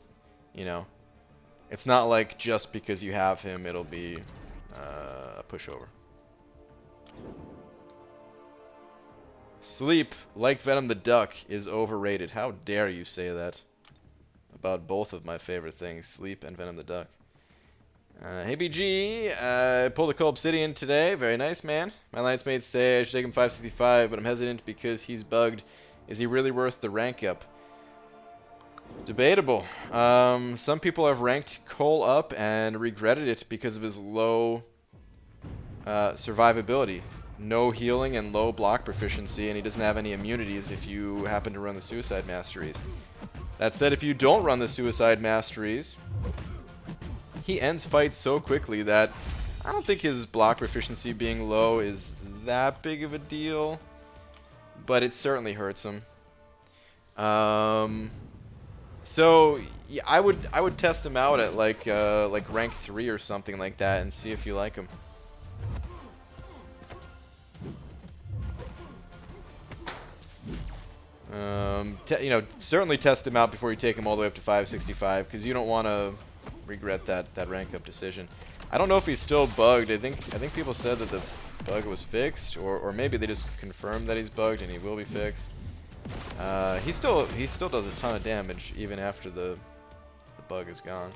it's not like just because you have him, it'll be a pushover. Sleep, like Venom the Duck, is overrated. How dare you say that about both of my favorite things, Sleep and Venom the Duck. Hey BG, I pulled a cool Obsidian today. Very nice, man. My alliance mates say I should take him 565, but I'm hesitant because he's bugged. Is he really worth the rank up? Debatable. Some people have ranked Cole up and regretted it because of his low survivability. No healing and low block proficiency, and he doesn't have any immunities if you happen to run the Suicide Masteries. That said, if you don't run the Suicide Masteries, he ends fights so quickly that I don't think his block proficiency being low is that big of a deal, but it certainly hurts him. So yeah, I would test him out at like rank 3 or something like that and see if you like him. Certainly test him out before you take him all the way up to 565, because you don't want to regret that rank up decision. I don't know if he's still bugged. I think people said that the bug was fixed, or maybe they just confirmed that he's bugged and he will be fixed. He still does a ton of damage even after the bug is gone.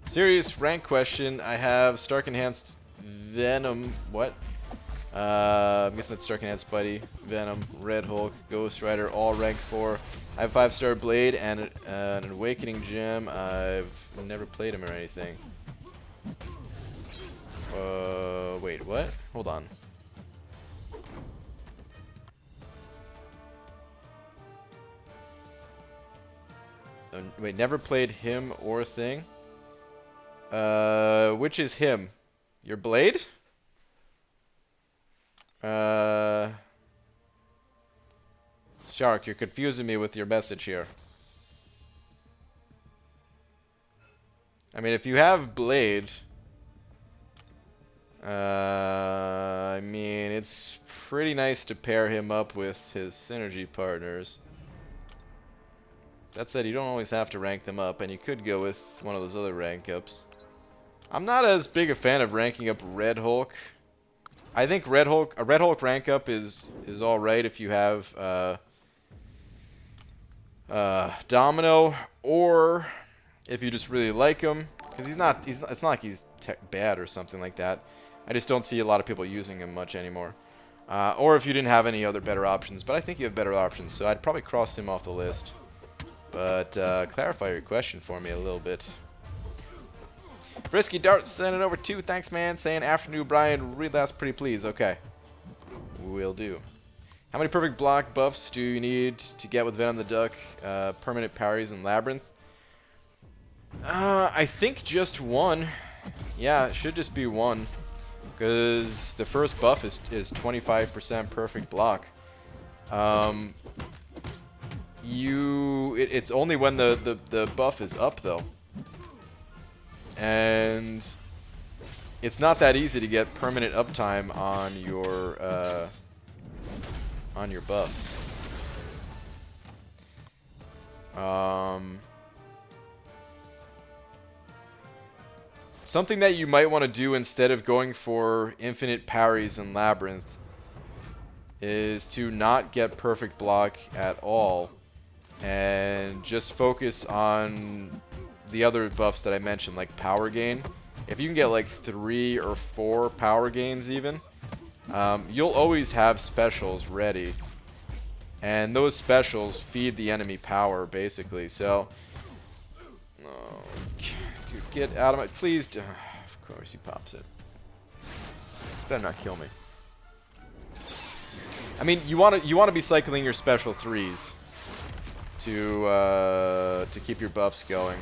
Serious rank question. I have Stark Enhanced Venom. What? I'm guessing that's Stark Enhanced Spidey, Venom, Red Hulk, Ghost Rider, all rank 4. I have 5-star Blade and an Awakening Gem. I've never played him or anything. Wait, what? Hold on. Wait, never played him or thing? Which is him? Your Blade? Shark, you're confusing me with your message here. I mean, if you have Blade, I mean, it's pretty nice to pair him up with his synergy partners. That said, you don't always have to rank them up, and you could go with one of those other rank ups. I'm not as big a fan of ranking up Red Hulk. I think a Red Hulk rank up is all right if you have Domino, or if you just really like him, because it's not like he's bad or something like that. I just don't see a lot of people using him much anymore. Or if you didn't have any other better options, but I think you have better options, so I'd probably cross him off the list. But clarify your question for me a little bit. Frisky Dart sending over 2. Thanks, man. Saying afternoon, Brian. Read last pretty please. Okay. Will do. How many perfect block buffs do you need to get with Venom the Duck, permanent parries, and Labyrinth? I think just 1. Yeah, it should just be 1. Because the first buff is 25% perfect block. It's only when the buff is up, though. And it's not that easy to get permanent uptime on your buffs. Something that you might want to do instead of going for infinite parries and Labyrinth is to not get perfect block at all and just focus on the other buffs that I mentioned, like power gain. If you can get like 3 or 4 power gains even, you'll always have specials ready. And those specials feed the enemy power, basically. So, oh, dude, get out of my... Please. Of course he pops it. This better not kill me. I mean, you want to be cycling your special 3s to keep your buffs going.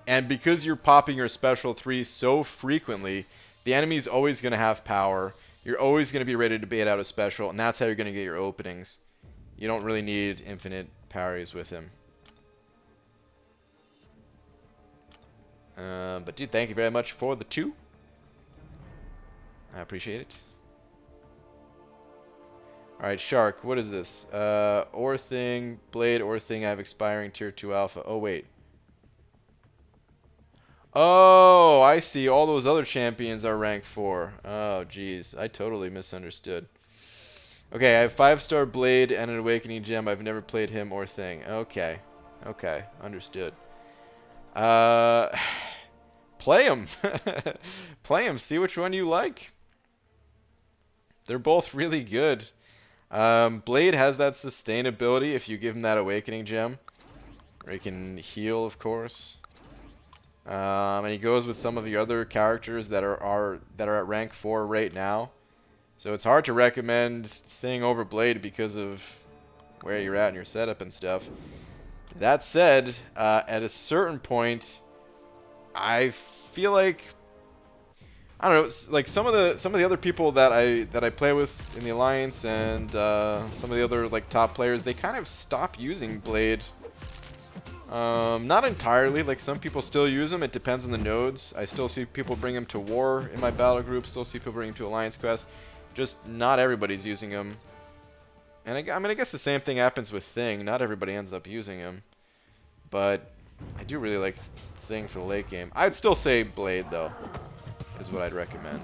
And because you're popping your special 3 so frequently, the enemy's always going to have power. You're always going to be ready to bait out a special, and that's how you're going to get your openings. You don't really need infinite parries with him. But dude, thank you very much for the 2. I appreciate it. Alright, Shark, what is this? Ore thing, Blade, Ore thing, I have expiring tier 2 alpha. Oh, wait. Oh, I see. All those other champions are rank 4. Oh, jeez. I totally misunderstood. Okay, I have 5-star Blade and an Awakening Gem. I've never played him or thing. Okay. Okay, understood. Play him. Play him. See which one you like. They're both really good. Blade has that sustainability if you give him that Awakening Gem. Or he can heal, of course. And he goes with some of the other characters that are at rank 4 right now. So it's hard to recommend Thing over Blade because of where you're at in your setup and stuff. That said, at a certain point, I feel like, I don't know, like some of the other people that I play with in the Alliance and some of the other like top players, they kind of stop using Blade. Not entirely, like some people still use them, it depends on the nodes. I still see people bring them to War in my battle group, still see people bring them to Alliance Quest. Just not everybody's using them. And I mean, I guess the same thing happens with Thing, not everybody ends up using him. But I do really like Thing for the late game. I'd still say Blade, though, is what I'd recommend.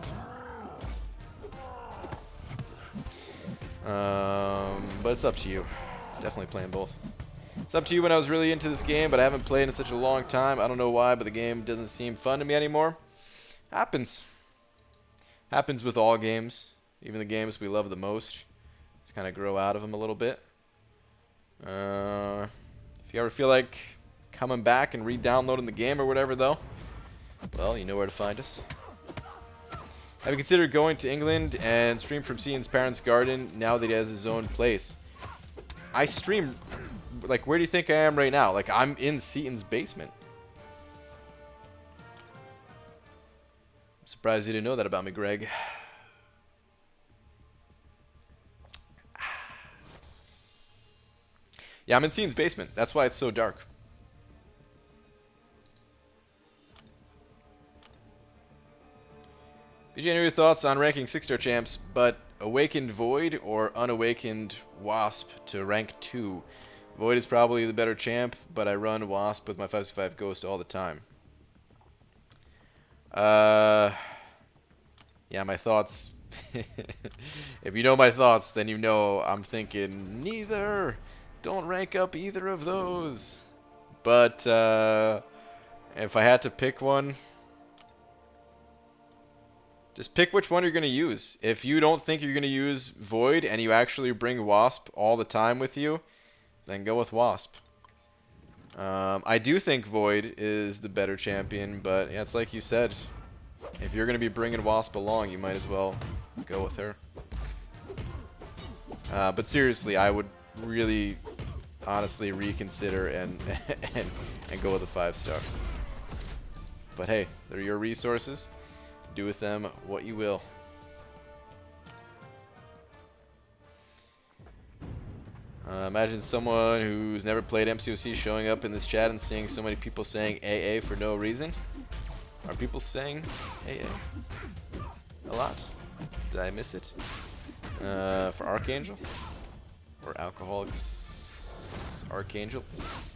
But it's up to you. Definitely playing both. It's up to you. When I was really into this game, but I haven't played in such a long time. I don't know why, but the game doesn't seem fun to me anymore. Happens. Happens with all games. Even the games we love the most. Just kind of grow out of them a little bit. If you ever feel like coming back and re-downloading the game or whatever, though, well, you know where to find us. Have you considered going to England and stream from Seaton's parents' garden now that he has his own place? I stream... Like, where do you think I am right now? Like, I'm in Seaton's basement. I'm surprised you didn't know that about me, Greg. Yeah, I'm in Seaton's basement. That's why it's so dark. BJ, any of your thoughts on ranking 6-star champs, but Awakened Void or Unawakened Wasp to rank 2? Void is probably the better champ, but I run Wasp with my 565 Ghost all the time. Yeah, my thoughts. If you know my thoughts, then you know I'm thinking neither. Don't rank up either of those. But if I had to pick one, just pick which one you're going to use. If you don't think you're going to use Void and you actually bring Wasp all the time with you, then go with Wasp. I do think Void is the better champion, but yeah, it's like you said. If you're going to be bringing Wasp along, you might as well go with her. But seriously, I would really, honestly reconsider and go with a 5-star. But hey, they're your resources. Do with them what you will. Imagine someone who's never played MCOC showing up in this chat and seeing so many people saying AA for no reason. Are people saying AA a lot? Did I miss it? For Archangel? Or Alcoholics Archangels?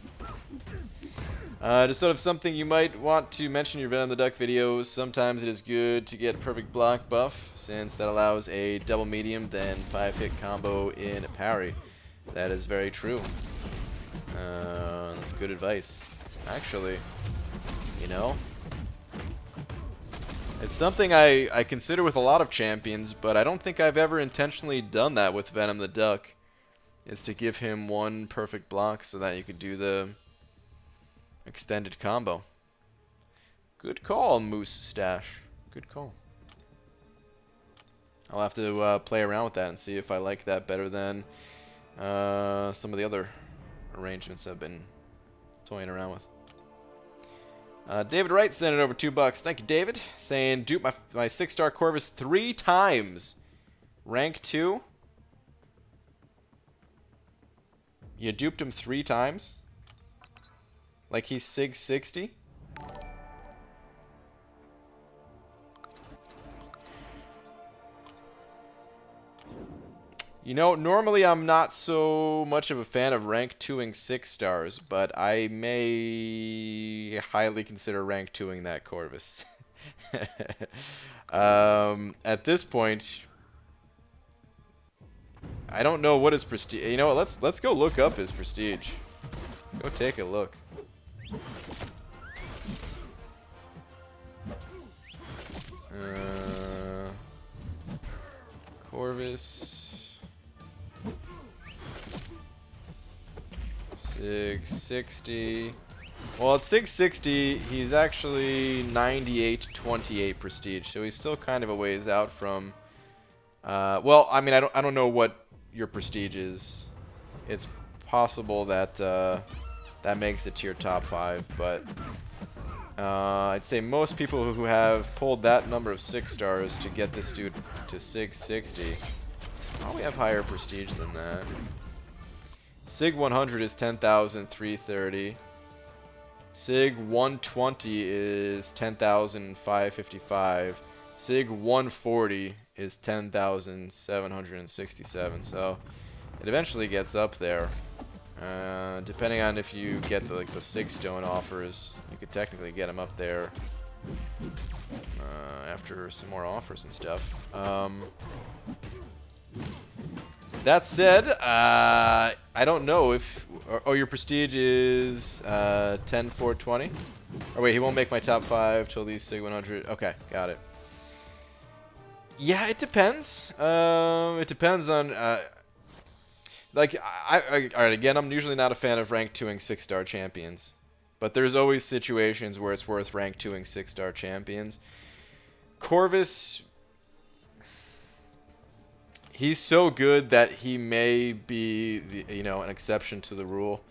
Just sort of something you might want to mention in your Venom the Duck videos. Sometimes it is good to get perfect block buff, since that allows a double medium then 5-hit combo in a parry. That is very true. That's good advice. Actually, you know, it's something I consider with a lot of champions, but I don't think I've ever intentionally done that with Venom the Duck, is to give him one perfect block so that you could do the extended combo. Good call, Moose Stash. Good call. I'll have to play around with that and see if I like that better than some of the other arrangements I've been toying around with. David Wright sent it over $2. Thank you, David. Saying, dupe my 6-star Corvus 3 times. Rank 2? You duped him 3 times? Like he's Sig 60? You know, normally I'm not so much of a fan of rank 2ing 6 stars, but I may highly consider rank 2ing that Corvus. At this point, I don't know what his prestige. You know what? Let's go look up his prestige. Go take a look. Corvus. 660. Well, at 660, he's actually 98-28 prestige, so he's still kind of a ways out from. Well, I mean, I don't know what your prestige is. It's possible that that makes it to your top 5, but I'd say most people who have pulled that number of 6 stars to get this dude to 660 probably have higher prestige than that. Sig 100 is 10,330. Sig 120 is 10,555. Sig 140 is 10,767. So it eventually gets up there. Depending on if you get the Sig Stone offers, you could technically get them up there after some more offers and stuff. That said, I don't know if... Oh, your prestige is 10,420? Or wait, he won't make my top 5 till these Sig 100. Okay, got it. Yeah, it depends. It depends on... like, alright, again, I'm usually not a fan of rank 2ing 6-star champions. But there's always situations where it's worth rank 2ing 6-star champions. Corvus... He's so good that he may be, an exception to the rule.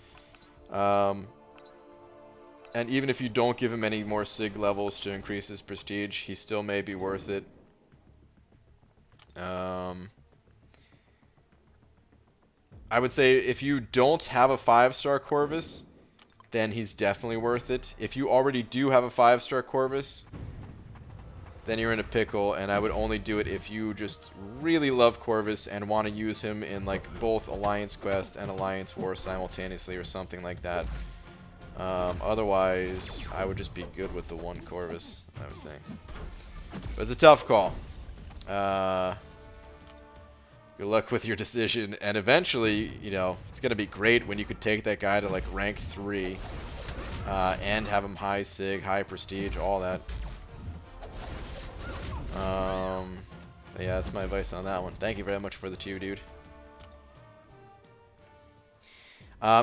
And even if you don't give him any more Sig levels to increase his prestige, he still may be worth it. I would say if you don't have a 5-star Corvus, then he's definitely worth it. If you already do have a 5-star Corvus, then you're in a pickle, and I would only do it if you just really love Corvus and want to use him in like both Alliance Quest and Alliance War simultaneously or something like that. Otherwise, I would just be good with the one Corvus, I would think. But it's a tough call. Good luck with your decision, and eventually, you know, it's going to be great when you could take that guy to like rank 3 and have him high sig, high prestige, all that. Yeah, that's my advice on that one. Thank you very much for the 2, dude.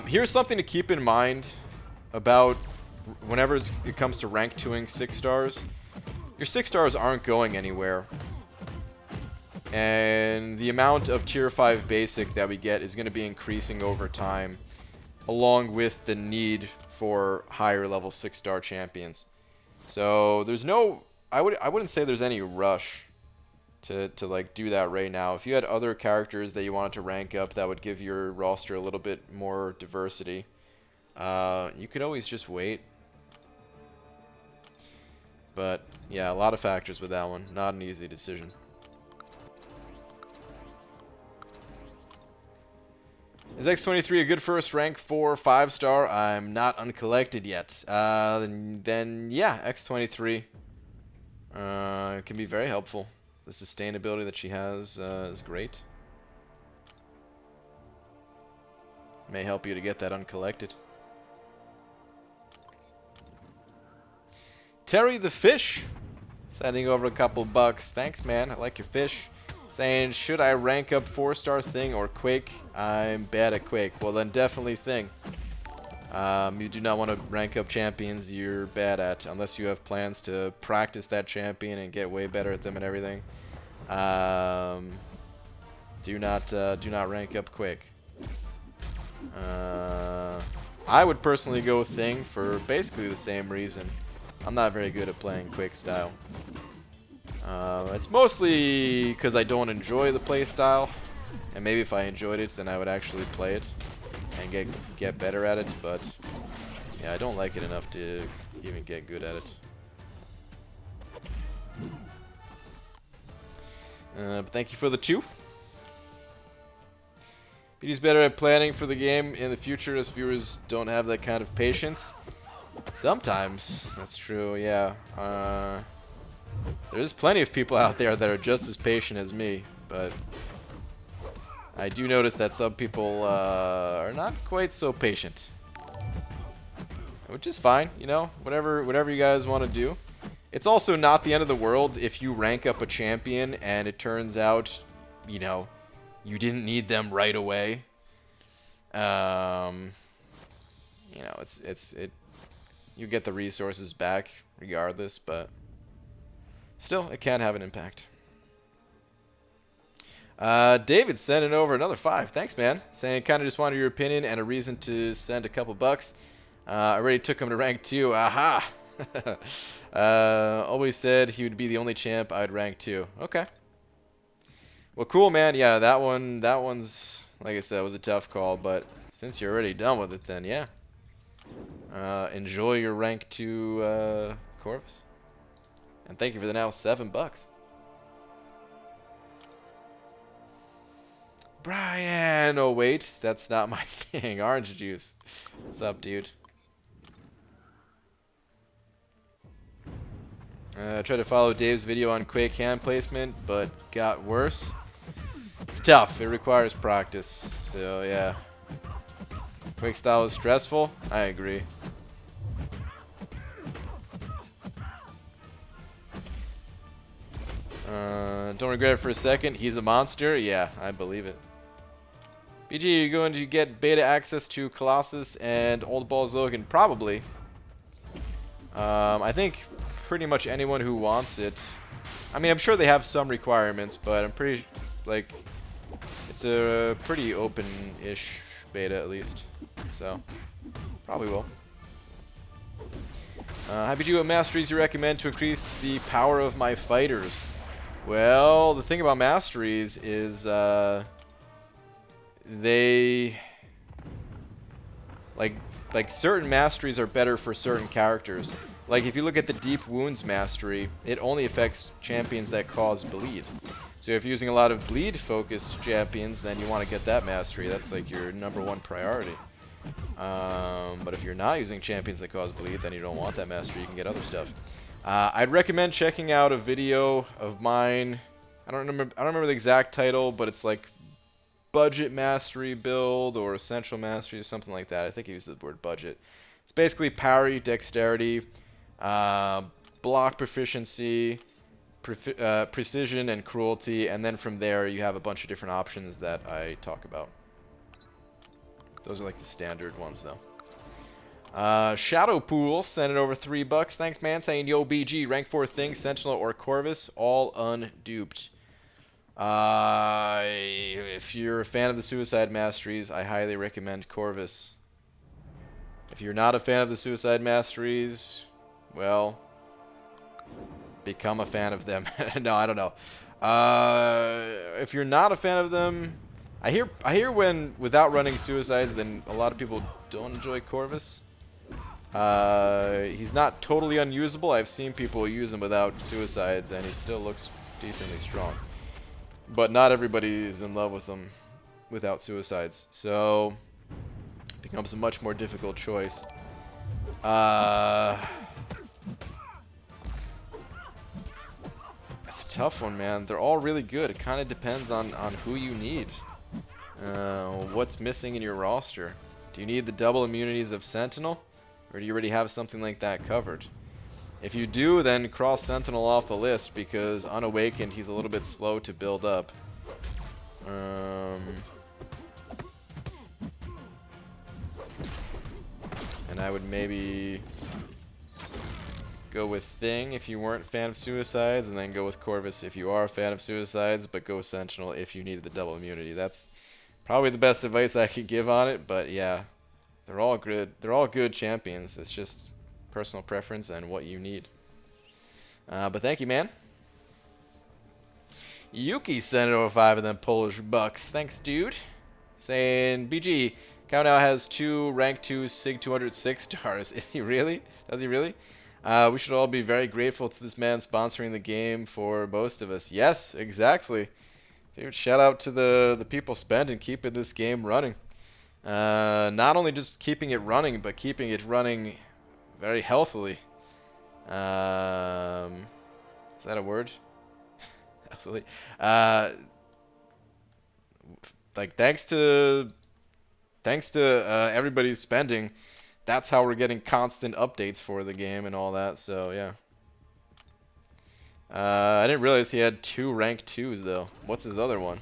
Here's something to keep in mind about whenever it comes to rank 2ing 6 stars. Your 6 stars aren't going anywhere. And the amount of tier 5 basic that we get is going to be increasing over time, along with the need for higher level 6-star champions. So there's no, I wouldn't say there's any rush to like do that right now. If you had other characters that you wanted to rank up that would give your roster a little bit more diversity, you could always just wait. But yeah, a lot of factors with that one. Not an easy decision. Is X23 a good first rank for 5-star? I'm not uncollected yet. Then yeah, X23 can be very helpful. The sustainability that she has is great. May help you to get that uncollected. Terry the Fish, sending over a couple bucks. Thanks, man. I like your fish. Saying, should I rank up 4-star Thing or Quake? I'm bad at Quake. Well, then definitely Thing. You do not want to rank up champions you're bad at, unless you have plans to practice that champion and get way better at them and everything. Do not rank up Quake. I would personally go Thing for basically the same reason. I'm not very good at playing Quake style. It's mostly because I don't enjoy the play style, and maybe if I enjoyed it, then I would actually play it and get better at it. But yeah, I don't like it enough to even get good at it. But thank you for the 2. He's better at planning for the game in the future, as viewers don't have that kind of patience. Sometimes that's true. Yeah. There's plenty of people out there that are just as patient as me, but I do notice that some people are not quite so patient, which is fine, you know, whatever you guys want to do. It's also not the end of the world if you rank up a champion and it turns out, you know, you didn't need them right away. You know, you get the resources back regardless, but still, it can have an impact. David sending over another 5. Thanks, man. Saying, kind of just wanted your opinion and a reason to send a couple bucks. I already took him to rank 2. Aha! Always said he would be the only champ I'd rank 2. Okay. Well, cool, man. Yeah, that one's, like I said, was a tough call, but since you're already done with it, then yeah. Enjoy your rank 2 Corvus. And thank you for the now $7. Brian! Oh, wait. That's not my thing. Orange juice. What's up, dude? I tried to follow Dave's video on Quake hand placement, but got worse. It's tough. It requires practice. So, yeah. Quake style is stressful. I agree. Don't regret it for a second. He's a monster. Yeah, I believe it. BG, you're going to get beta access to Colossus and Old Balls Logan? Probably. I think pretty much anyone who wants it. I mean, I'm sure they have some requirements, but I'm pretty, like, it's a pretty open-ish beta at least. So, probably will. Happy G, what masteries you recommend to increase the power of my fighters? Well, the thing about masteries is they like certain masteries are better for certain characters. Like, if you look at the Deep Wounds Mastery, it only affects champions that cause bleed. So if you're using a lot of bleed-focused champions, then you want to get that mastery. That's like your #1 priority. But if you're not using champions that cause bleed, then you don't want that mastery. You can get other stuff. I'd recommend checking out a video of mine. I don't remember the exact title, but it's like budget mastery build or essential mastery or something like that. I think he used the word budget. It's basically parry, dexterity, block proficiency, precision, and cruelty, and then from there you have a bunch of different options that I talk about. Those are like the standard ones, though. Shadow Pool sent it over $3. Thanks, man. Saying, yo, BG, rank 4 thing, Sentinel or Corvus, all unduped. If you're a fan of the Suicide Masteries, I highly recommend Corvus. If you're not a fan of the Suicide Masteries, well, become a fan of them. No, I don't know. If you're not a fan of them, I hear when without running Suicides, then a lot of people don't enjoy Corvus. He's not totally unusable. I've seen people use him without Suicides, and he still looks decently strong. But not everybody is in love with him without Suicides, so it becomes a much more difficult choice. That's a tough one, man. They're all really good. It kind of depends on who you need. What's missing in your roster? Do you need the double immunities of Sentinel? Or do you already have something like that covered? If you do, then cross Sentinel off the list, because Unawakened, he's a little bit slow to build up. And I would maybe go with Thing if you weren't a fan of Suicides, and then go with Corvus if you are a fan of Suicides, but go Sentinel if you needed the double immunity. That's probably the best advice I could give on it, but yeah, they're all good. They're all good champions. It's just personal preference and what you need. But thank you, man. Yuki sent it over 5 of them Polish bucks. Thanks, dude. Saying, BG, Cow now has 2 rank 2 Sig 206 stars. Is he really? Does he really? We should all be very grateful to this man sponsoring the game for most of us. Yes, exactly. Dude, shout out to the people spending keeping this game running. Not only just keeping it running, but keeping it running very healthily. Is that a word? Healthily. Like thanks to everybody's spending, that's how we're getting constant updates for the game and all that. So yeah. I didn't realize he had 2 rank 2s though. What's his other one?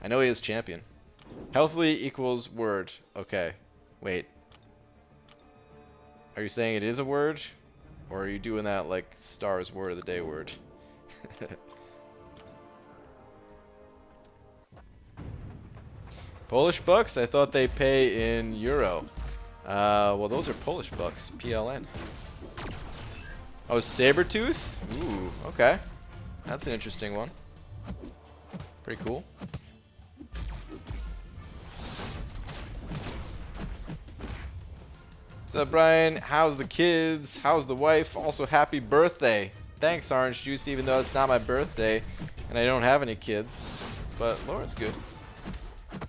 I know he is champion. Healthily equals word. Okay. Wait. Are you saying it is a word? Or are you doing that like Star's word of the day word? Polish bucks? I thought they pay in euro. Well, those are Polish bucks. PLN. Oh, Sabretooth? Ooh, okay. That's an interesting one. Pretty cool. What's up, Brian? How's the kids? How's the wife? Also, happy birthday. Thanks, Orange Juice, even though it's not my birthday and I don't have any kids. But Laura's good.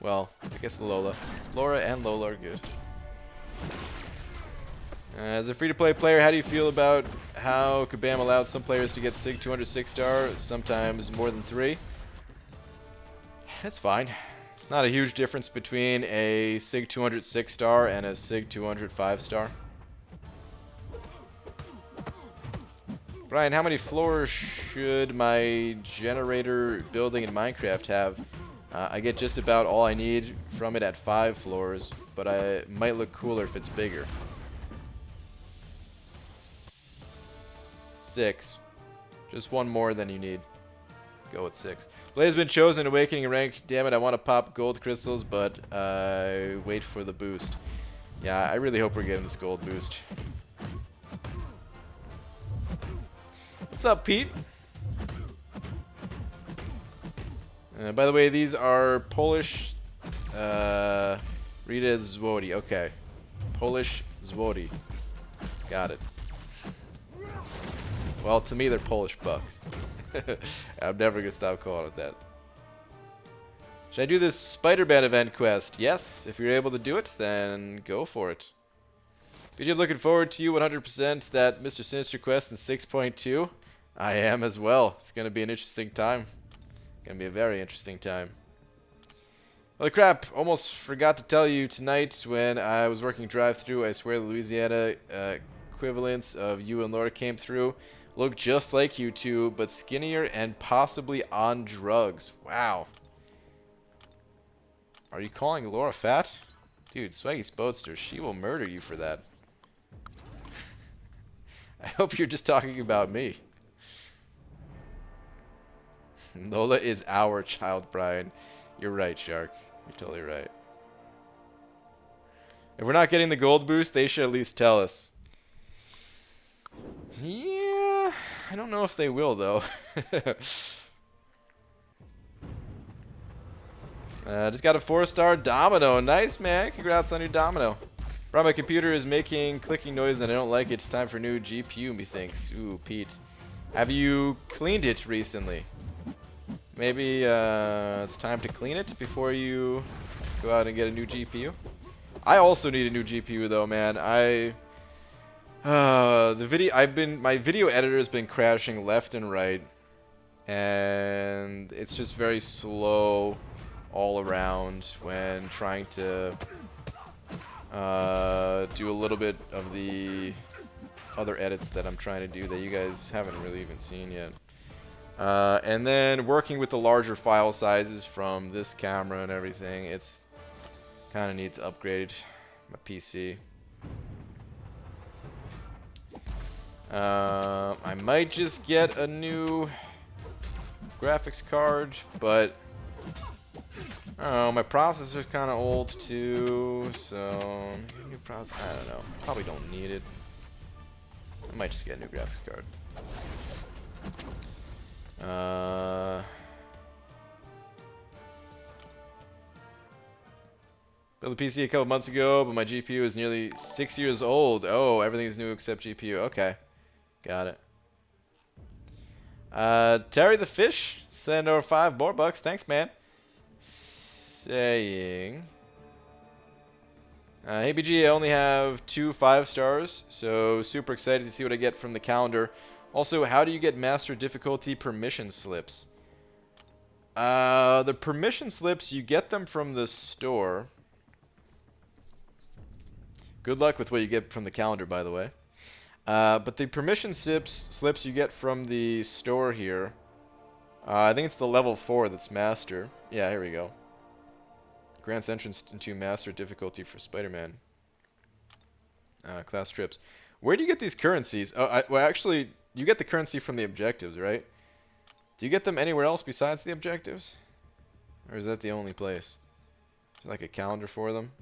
Well, I guess Lola. Laura and Lola are good. As a free-to-play player, how do you feel about how Kabam allowed some players to get Sig 206 star, sometimes more than 3? It's fine. It's not a huge difference between a Sig 206 star and a Sig 205 star. Brian, how many floors should my generator building in Minecraft have? I get just about all I need from it at 5 floors, but it might look cooler if it's bigger. 6. Just one more than you need. Go with 6. Blade has been chosen, Awakening rank. Damn it, I want to pop gold crystals, but wait for the boost. Yeah, I really hope we're getting this gold boost. What's up, Pete? By the way, these are Polish Rita Zwody. Okay. Polish Zwody. Got it. Well, to me, they're Polish bucks. I'm never going to stop calling it that. Should I do this Spider-Man event quest? Yes. If you're able to do it, then go for it. BJ, looking forward to you 100% that Mr. Sinister quest in 6.2. I am as well. It's going to be an interesting time. Going to be a very interesting time. Holy crap, almost forgot to tell you tonight when I was working drive-thru. I swear the Louisiana equivalents of you and Laura came through. Look just like you two, but skinnier and possibly on drugs. Wow. Are you calling Laura fat? Dude, Swaggy Spoadster, she will murder you for that. I hope you're just talking about me. Lola is our child, Brian. You're right, Shark. You're totally right. If we're not getting the gold boost, they should at least tell us. Yeah, I don't know if they will, though. Just got a 4-star domino. Nice, man. Congrats on your domino. Bro, my computer is making clicking noise and I don't like it. It's time for new GPU, methinks. Ooh, Pete. Have you cleaned it recently? Maybe it's time to clean it before you go out and get a new GPU. I also need a new GPU though, man. My video editor has been crashing left and right, and it's just very slow all around when trying to do a little bit of the other edits that I'm trying to do that you guys haven't really even seen yet. And then working with the larger file sizes from this camera and everything, it's kind of needs upgraded. My PC. I might just get a new graphics card, but I don't know, my processor's kind of old too, so new processor, I don't know. Probably don't need it. I might just get a new graphics card. Built a PC a couple months ago, but my GPU is nearly 6 years old. Oh, everything's new except GPU. Okay. Got it. Terry the Fish sent over $5 more bucks. Thanks, man. Saying, hey BG, I only have 2 5-stars, so super excited to see what I get from the calendar. Also, how do you get master difficulty permission slips? The permission slips, you get them from the store. Good luck with what you get from the calendar, by the way. But the permission slips you get from the store here. I think it's the level 4 that's master. Yeah, here we go. Grants entrance into master difficulty for Spider-Man. Class trips. Where do you get these currencies? Oh, well, actually, you get the currency from the objectives, right? Do you get them anywhere else besides the objectives? Or is that the only place? Is there like a calendar for them?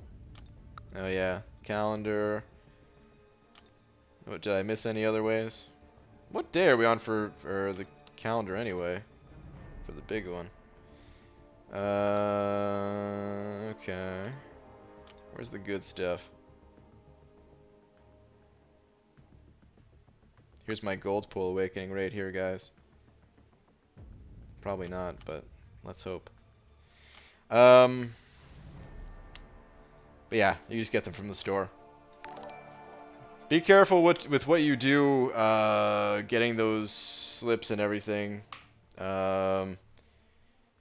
Oh, yeah. Calendar. What, did I miss any other ways? What day are we on for the calendar anyway? For the big one. Okay. Where's the good stuff? Here's my gold pool awakening right here, guys. Probably not, but let's hope. But yeah, you just get them from the store. Be careful with what you do, getting those slips and everything.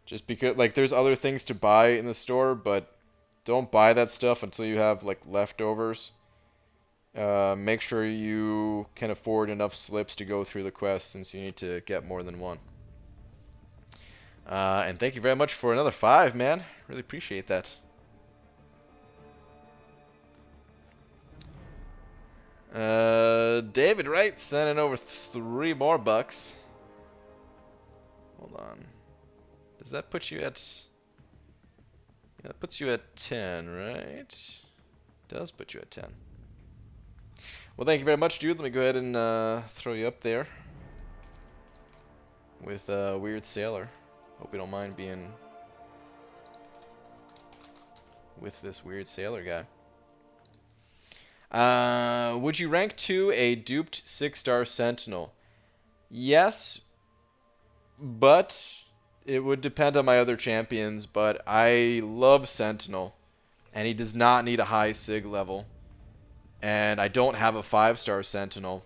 Just because, like, there's other things to buy in the store, but don't buy that stuff until you have, like, leftovers. Make sure you can afford enough slips to go through the quest, since you need to get more than one. And thank you very much for another 5, man. Really appreciate that. David Wright sending over 3 more bucks. Hold on. Does that put you at... Yeah, that puts you at 10, right? Does put you at 10. Well, thank you very much, dude. Let me go ahead and throw you up there with Weird Sailor. Hope you don't mind being with this Weird Sailor guy. Would you rank 2 a duped 6-star Sentinel? Yes, but it would depend on my other champions. But I love Sentinel, and he does not need a high Sig level. And I don't have a 5-star Sentinel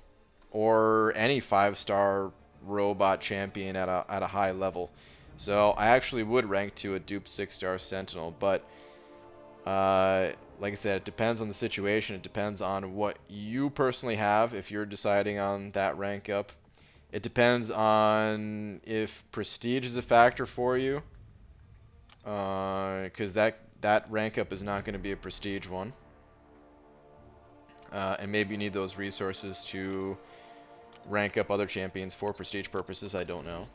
or any 5-star robot champion at a high level. So I actually would rank to a dupe 6-star Sentinel, but like I said, it depends on the situation. It depends on what you personally have if you're deciding on that rank up. It depends on if prestige is a factor for you, because that rank up is not going to be a prestige one. And maybe you need those resources to rank up other champions for prestige purposes. I don't know.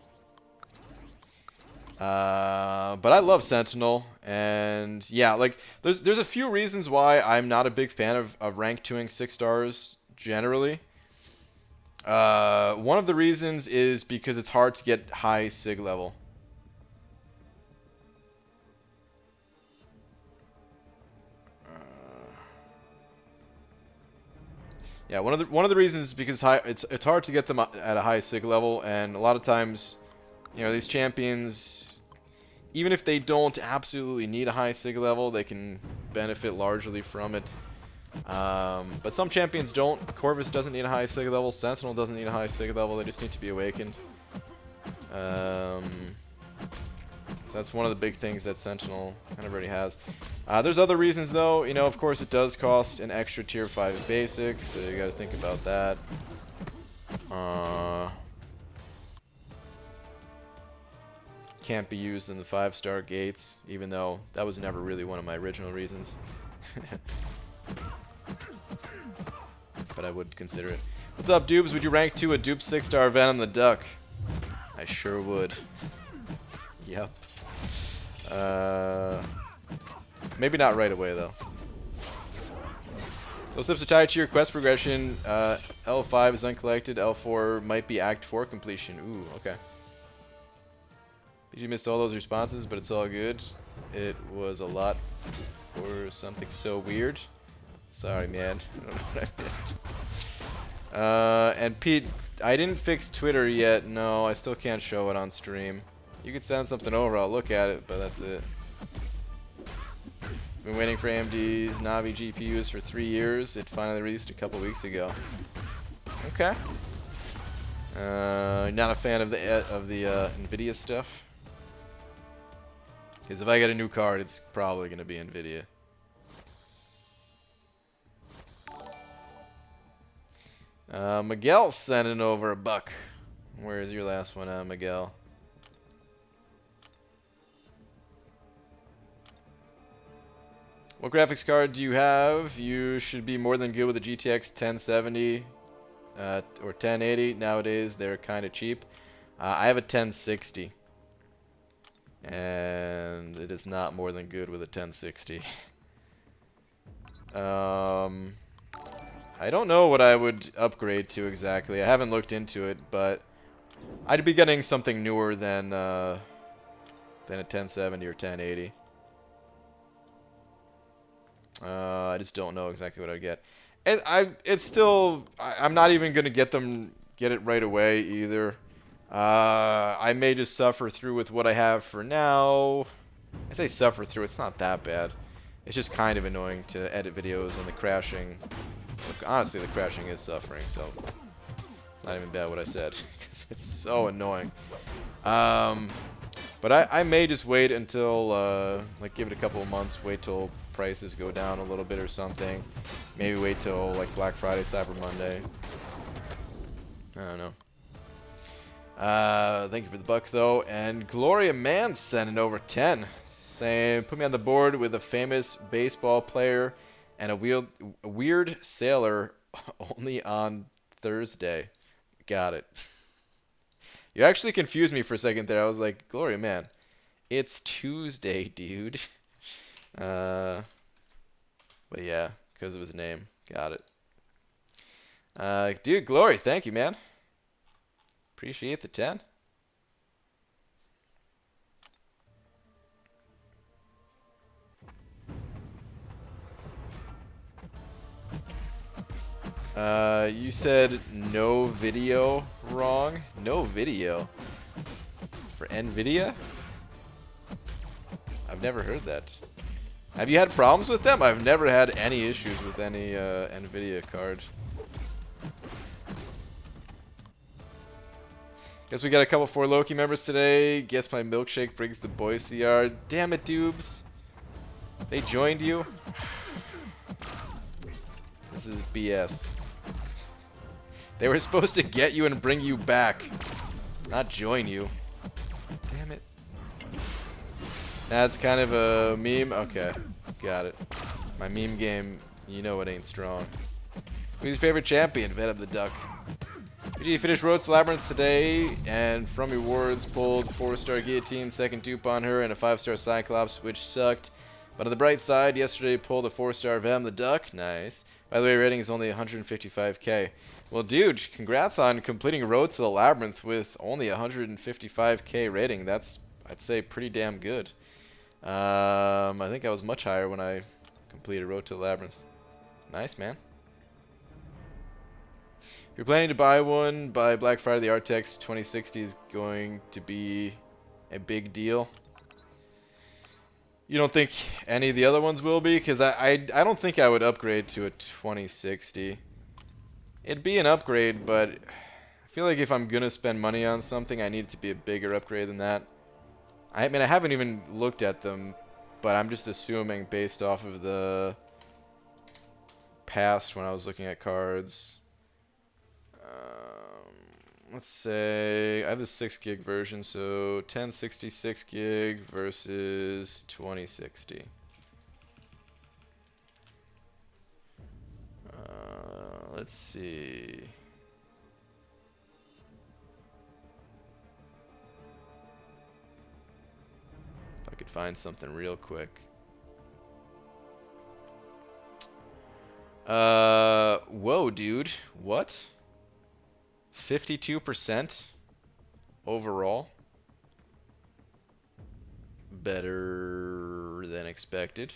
But I love Sentinel, and yeah, like there's a few reasons why I'm not a big fan of rank 2ing 6 stars generally. One of the reasons is because it's hard to get high Sig level. Yeah, one of the reasons is because it's hard to get them at a high Sig level, and a lot of times, you know, these champions, even if they don't absolutely need a high Sig level, they can benefit largely from it. But some champions don't. Corvus doesn't need a high Sig level. Sentinel doesn't need a high Sig level. They just need to be awakened. So that's one of the big things that Sentinel kind of already has. There's other reasons though. You know, of course, it does cost an extra tier 5 basic, so you got to think about that. Can't be used in the 5-star gates, even though that was never really one of my original reasons. But I would consider it. What's up, Dubes? Would you rank 2 a dupe 6-star Venom the Duck? I sure would. Yep. Maybe not right away, though. Those steps are tied to your quest progression. L5 is uncollected. L4 might be Act 4 completion. Ooh, okay. You missed all those responses, but it's all good. It was a lot for something so weird. Sorry, man. I don't know what I missed. And Pete, I didn't fix Twitter yet. No, I still can't show it on stream. You could send something over, I'll look at it, but that's it. Been waiting for AMD's Navi GPUs for 3 years. It finally released a couple weeks ago. Okay. Not a fan of the NVIDIA stuff. Because if I get a new card, it's probably going to be NVIDIA. Miguel sending over a buck. Where's your last one, Miguel? What graphics card do you have? You should be more than good with a GTX 1070 or 1080. Nowadays, they're kind of cheap. I have a 1060. And it is not more than good with a 1060. I don't know what I would upgrade to exactly. I haven't looked into it, but I'd be getting something newer than a 1070 or 1080. I just don't know exactly what I'd get. And I'm not even gonna get it right away either. I may just suffer through with what I have for now. I say suffer through, it's not that bad. It's just kind of annoying to edit videos and the crashing. Look, honestly, the crashing is suffering, so it's not even bad what I said, because it's so annoying. But I may just wait until, like, give it a couple of months, wait till prices go down a little bit or something. Maybe wait till, like, Black Friday, Cyber Monday. I don't know. Thank you for the buck, though. And Gloria Man sending over 10. Saying, put me on the board with a famous baseball player and a weird sailor only on Thursday. Got it. You actually confused me for a second there. I was like, Gloria Man, it's Tuesday, dude. But yeah, because of his name. Got it. Dude, Glory, thank you, man. Appreciate the 10. You said no video wrong? No video? For NVIDIA? I've never heard that. Have you had problems with them? I've never had any issues with any NVIDIA card. Guess we got a couple 4 Loki members today. Guess my milkshake brings the boys to the yard. Damn it, Doobs. They joined you? This is BS. They were supposed to get you and bring you back, not join you. Damn it. That's kind of a meme? Okay, got it. My meme game, you know it ain't strong. Who's your favorite champion? Vet up the duck. BG finished Road to Labyrinth today, and from rewards pulled 4-star Guillotine, 2nd dupe on her, and a 5-star Cyclops, which sucked. But on the bright side, yesterday pulled a 4-star Vam the Duck. Nice. By the way, rating is only 155k. Well, dude, congrats on completing Road to the Labyrinth with only 155k rating. That's, I'd say, pretty damn good. I think I was much higher when I completed Road to the Labyrinth. Nice, man. If you're planning to buy one by Black Friday, the RTX 2060 is going to be a big deal. You don't think any of the other ones will be? Because I don't think I would upgrade to a 2060. It'd be an upgrade, but I feel like if I'm going to spend money on something, I need it to be a bigger upgrade than that. I mean, I haven't even looked at them, but I'm just assuming based off of the past when I was looking at cards. Let's say I have the 6 gig version, so 1066 gig versus 2060. Let's see. If I could find something real quick. Whoa, dude. What? 52% overall. Better than expected.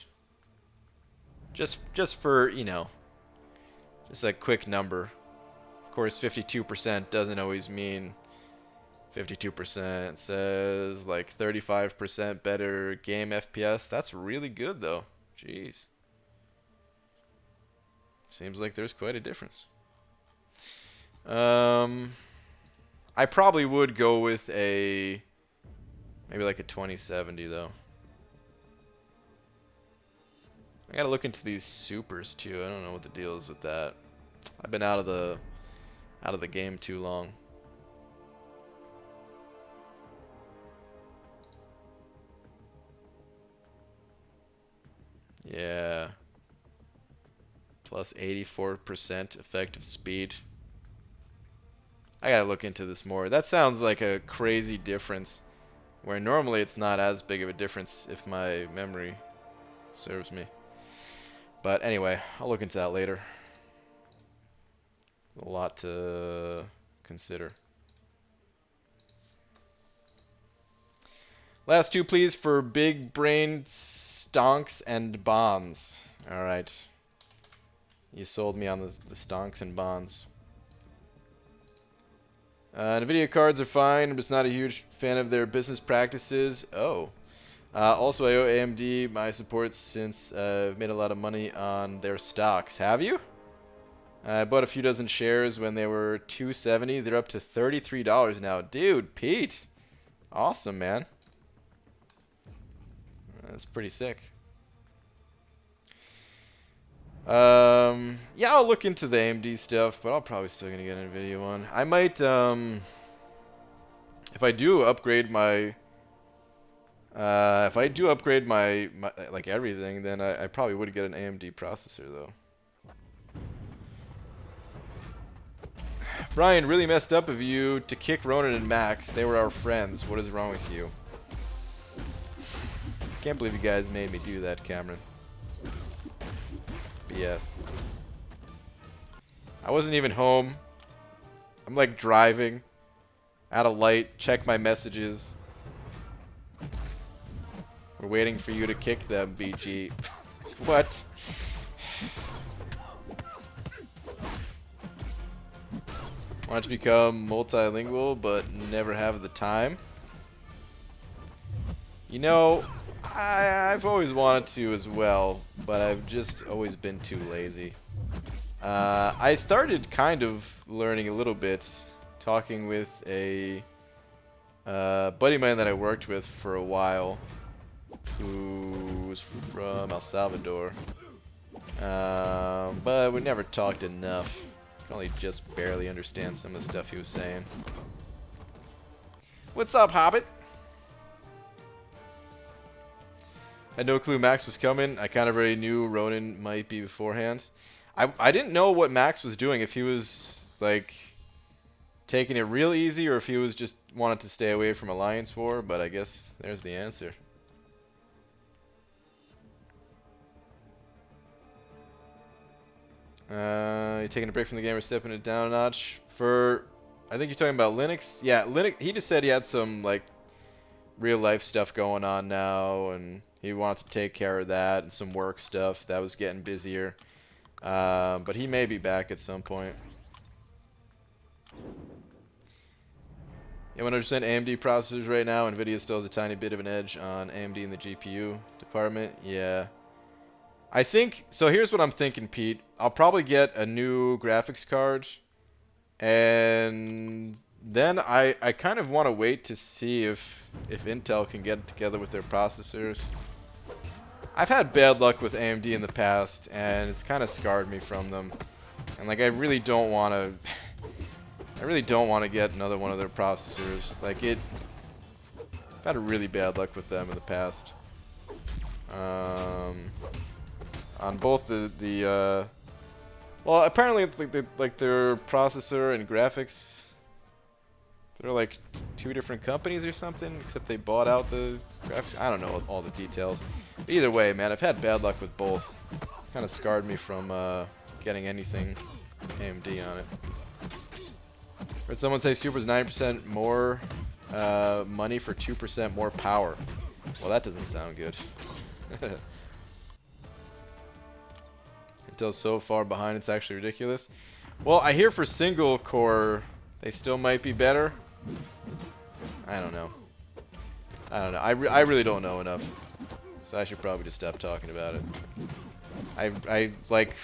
Just for, you know, just a quick number. Of course, 52% doesn't always mean 52%. Says like 35% better game FPS. That's really good though. Jeez. Seems like there's quite a difference. I probably would go with maybe like a 2070 though. I gotta look into these supers too. I don't know what the deal is with that. I've been out of the game too long. Yeah. Plus 84% effective speed. I gotta look into this more. That sounds like a crazy difference, where normally it's not as big of a difference if my memory serves me. But anyway, I'll look into that later. A lot to consider. Last 2, please, for big brain stonks and bonds. All right. You sold me on the stonks and bonds. NVIDIA cards are fine. I'm just not a huge fan of their business practices. Oh. Also, I owe AMD my support since I've made a lot of money on their stocks. Have you? I bought a few dozen shares when they were $270. They're up to $33 now. Dude, Pete. Awesome, man. That's pretty sick. Yeah, I'll look into the AMD stuff, but I'll probably still gonna get an NVIDIA one. I might, if I do upgrade my, like everything, then I probably would get an AMD processor though. Brian, really messed up of you to kick Ronan and Max. They were our friends. What is wrong with you? Can't believe you guys made me do that, Cameron. BS. I wasn't even home. I'm like driving at a light, check my messages. We're waiting for you to kick them, BG. What? Want to become multilingual, but never have the time. You know, I've always wanted to as well, but I've just always been too lazy. I started kind of learning a little bit, talking with a buddy of mine that I worked with for a while, who was from El Salvador. But we never talked enough. I could only just barely understand some of the stuff he was saying. What's up, Hobbit? Had no clue Max was coming. I kind of already knew Ronan might be beforehand. I didn't know what Max was doing, if he was like taking it real easy or if he was just wanted to stay away from Alliance War, but I guess there's the answer. You taking a break from the game or stepping it down a notch? I think you're talking about Linux? Yeah, Linux. He just said he had some like real life stuff going on now, and he wanted to take care of that and some work stuff that was getting busier. But he may be back at some point. Yeah, 100% AMD processors right now. NVIDIA still has a tiny bit of an edge on AMD in the GPU department. Yeah. I think, so here's what I'm thinking, Pete. I'll probably get a new graphics card, and then I kind of want to wait to see if Intel can get together with their processors. I've had bad luck with AMD in the past, and it's kind of scarred me from them. And like, I really don't want to get another one of their processors. Like I've had a really bad luck with them in the past. On both well, apparently like their processor and graphics, they're like two different companies or something, except they bought out the graphics. I don't know all the details. But either way, man, I've had bad luck with both. It's kind of scarred me from getting anything AMD on it. Heard someone say Super's 9% more money for 2% more power. Well, that doesn't sound good. Intel's so far behind, it's actually ridiculous. Well, I hear for single core, they still might be better. I don't know. I really don't know enough. So I should probably just stop talking about it. I like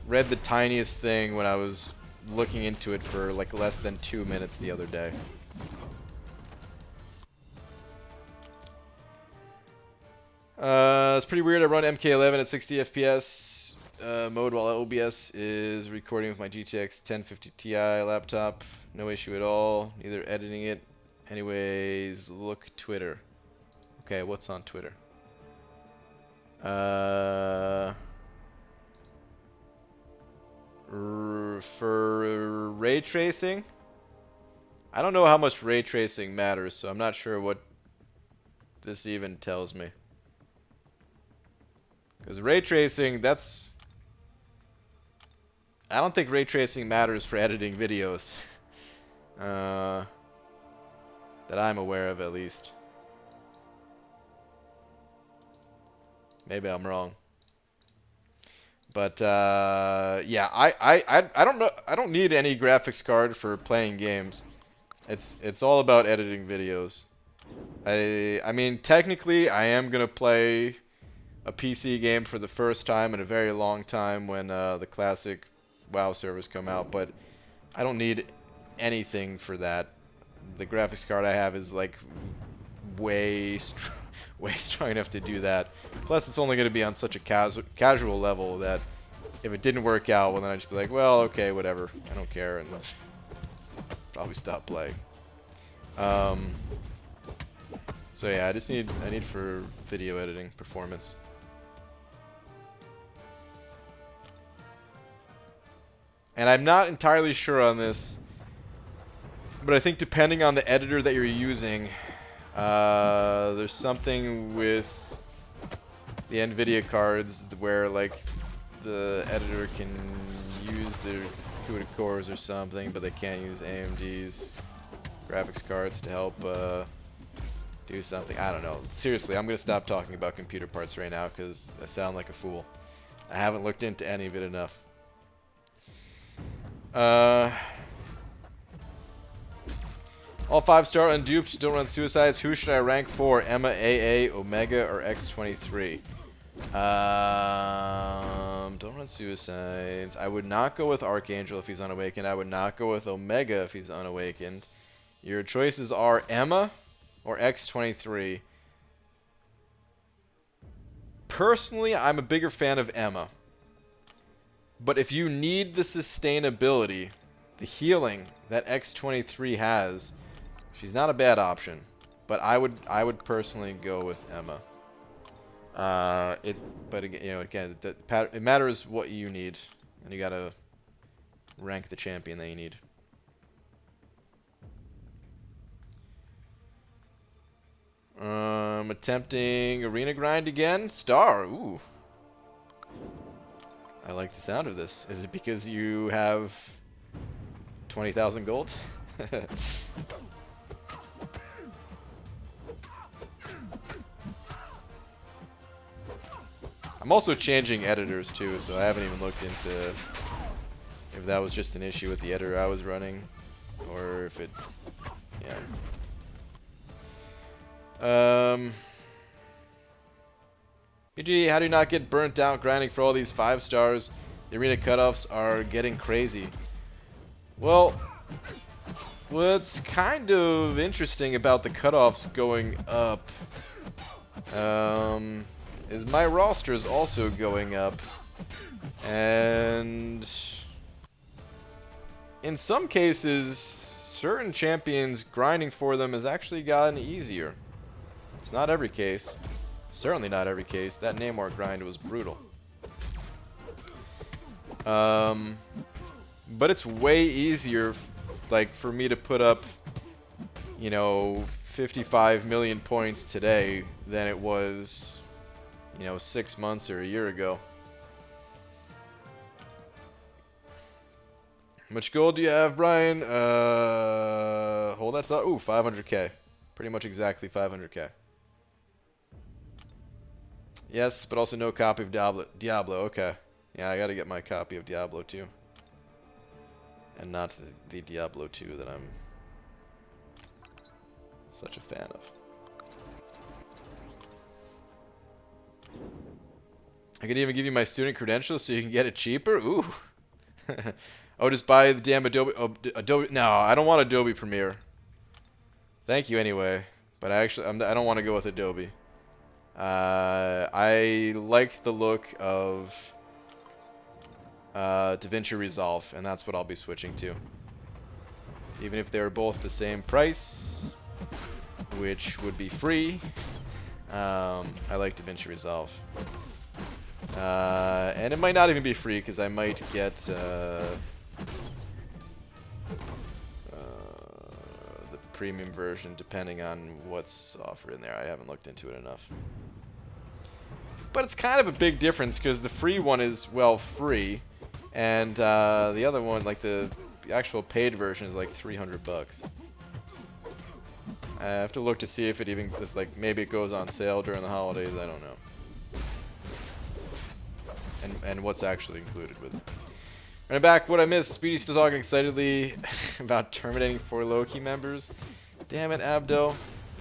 read the tiniest thing when I was looking into it for like less than 2 minutes the other day. It's pretty weird. I run MK11 at 60 FPS mode while OBS is recording with my GTX 1050 Ti laptop. No issue at all. Neither editing it. Anyways, look Twitter. Okay, what's on Twitter? For ray tracing, I don't know how much ray tracing matters, so I'm not sure what this even tells me. Because ray tracing, I don't think ray tracing matters for editing videos. That I'm aware of, at least. Maybe I'm wrong. But yeah, I don't know. I don't need any graphics card for playing games. It's all about editing videos. I mean, technically, I am gonna play a PC game for the first time in a very long time when the classic WoW servers come out, but I don't need anything for that. The graphics card I have is like way strong enough to do that. Plus, it's only going to be on such a casual level that if it didn't work out, well, then I'd just be like, well, okay, whatever. I don't care, and probably stop playing. So yeah, I need for video editing performance. And I'm not entirely sure on this, but I think depending on the editor that you're using, there's something with the NVIDIA cards where like the editor can use their CUDA cores or something, but they can't use AMD's graphics cards to help do something. I don't know. Seriously, I'm going to stop talking about computer parts right now because I sound like a fool. I haven't looked into any of it enough. All 5-star unduped, don't run suicides. Who should I rank for? Emma, AA, Omega, or X23? Don't run suicides. I would not go with Archangel if he's unawakened. I would not go with Omega if he's unawakened. Your choices are Emma or X23. Personally, I'm a bigger fan of Emma. But if you need the sustainability, the healing that X23 has, she's not a bad option. But I would personally go with Emma. But again, you know, it matters what you need, and you gotta rank the champion that you need. Attempting arena grind again. Star. Ooh. I like the sound of this. Is it because you have 20,000 gold? I'm also changing editors too, so I haven't even looked into if that was just an issue with the editor I was running, or if it, yeah. PG, how do you not get burnt out grinding for all these 5 stars? The arena cutoffs are getting crazy. Well, what's kind of interesting about the cutoffs going up, is my roster is also going up, and in some cases, certain champions grinding for them has actually gotten easier. It's not every case. Certainly not every case. That Namor grind was brutal. But it's way easier, like, for me to put up, you know, 55 million points today than it was, you know, 6 months or a year ago. How much gold do you have, Brian? Hold that thought. Ooh, 500k. Pretty much exactly 500k. Yes, but also no copy of Diablo. Okay. Yeah, I gotta get my copy of Diablo 2. And not the Diablo 2 that I'm such a fan of. I could even give you my student credentials so you can get it cheaper. Ooh. Oh, just buy the damn Adobe. Oh, Adobe. No, I don't want Adobe Premiere. Thank you anyway, but I don't want to go with Adobe. I like the look of DaVinci Resolve, and that's what I'll be switching to. Even if they're both the same price, which would be free, I like DaVinci Resolve. And it might not even be free, because I might get the premium version, depending on what's offered in there. I haven't looked into it enough. But it's kind of a big difference, because the free one is, well, free, and the other one, like the actual paid version, is like 300 bucks. I have to look to see if it even, if like maybe it goes on sale during the holidays. I don't know. And what's actually included with it. Running back, what I missed. Speedy still talking excitedly about terminating 4 Loki members. Damn it, Abdo.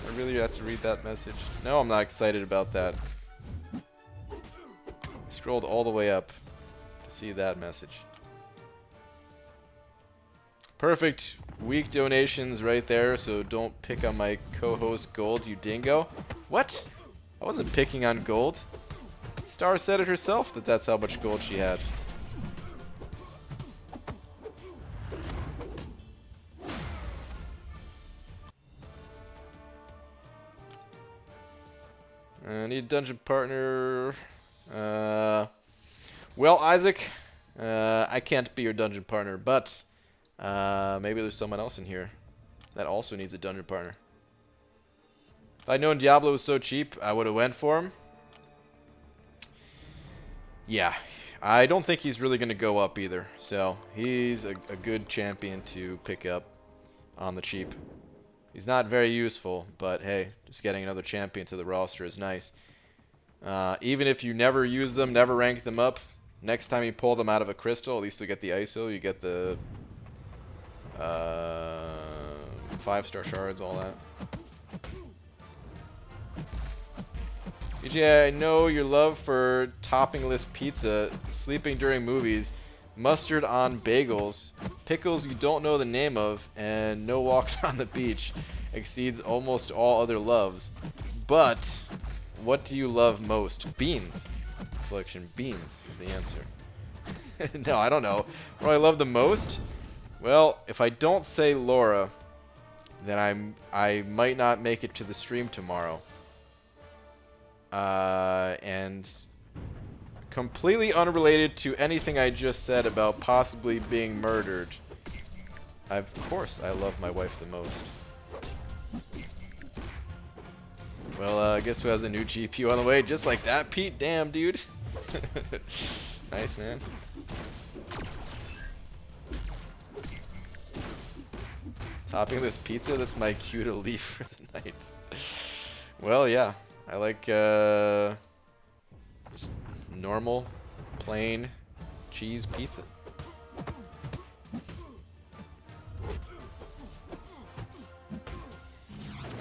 I really have to read that message. No, I'm not excited about that. I scrolled all the way up to see that message. Perfect. Weak donations right there, so don't pick on my co-host Gold, you dingo. What? I wasn't picking on Gold. Star said it herself that that's how much gold she had. I need a dungeon partner. Well, Isaac, I can't be your dungeon partner, but maybe there's someone else in here that also needs a dungeon partner. If I'd known Diablo was so cheap, I would have went for him. Yeah, I don't think he's really going to go up either, so he's a good champion to pick up on the cheap. He's not very useful, but hey, just getting another champion to the roster is nice. Even if you never use them, never rank them up, next time you pull them out of a crystal, at least you get the ISO, you get the 5-star shards, all that. BJ, I know your love for toppingless pizza, sleeping during movies, mustard on bagels, pickles you don't know the name of, and no walks on the beach exceeds almost all other loves. But what do you love most? Beans. Affliction. Beans is the answer. No, I don't know. What do I love the most? Well, if I don't say Laura, then I might not make it to the stream tomorrow. And completely unrelated to anything I just said about possibly being murdered. Of course, I love my wife the most. Well, guess who has a new GPU on the way? Just like that, Pete? Damn, dude. Nice, man. Topping this pizza? That's my cue to leave for the night. Well, yeah. I like just normal, plain cheese pizza.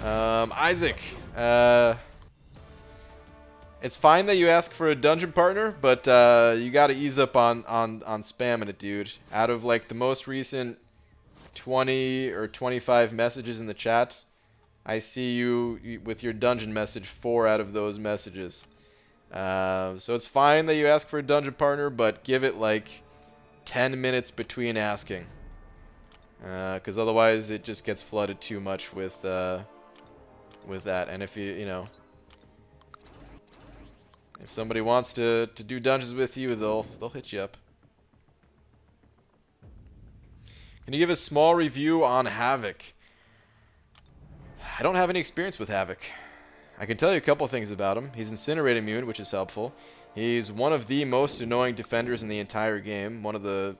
Isaac. It's fine that you ask for a dungeon partner, but you gotta ease up on spamming it, dude. Out of like the most recent 20 or 25 messages in the chat, I see you with your dungeon message 4 out of those messages. So it's fine that you ask for a dungeon partner, but give it like 10 minutes between asking. Because otherwise it just gets flooded too much with that. And if you know, if somebody wants to do dungeons with you, they'll hit you up. Can you give a small review on Havoc? I don't have any experience with Havoc. I can tell you a couple things about him. He's Incinerate immune, which is helpful. He's one of the most annoying defenders in the entire game. One of the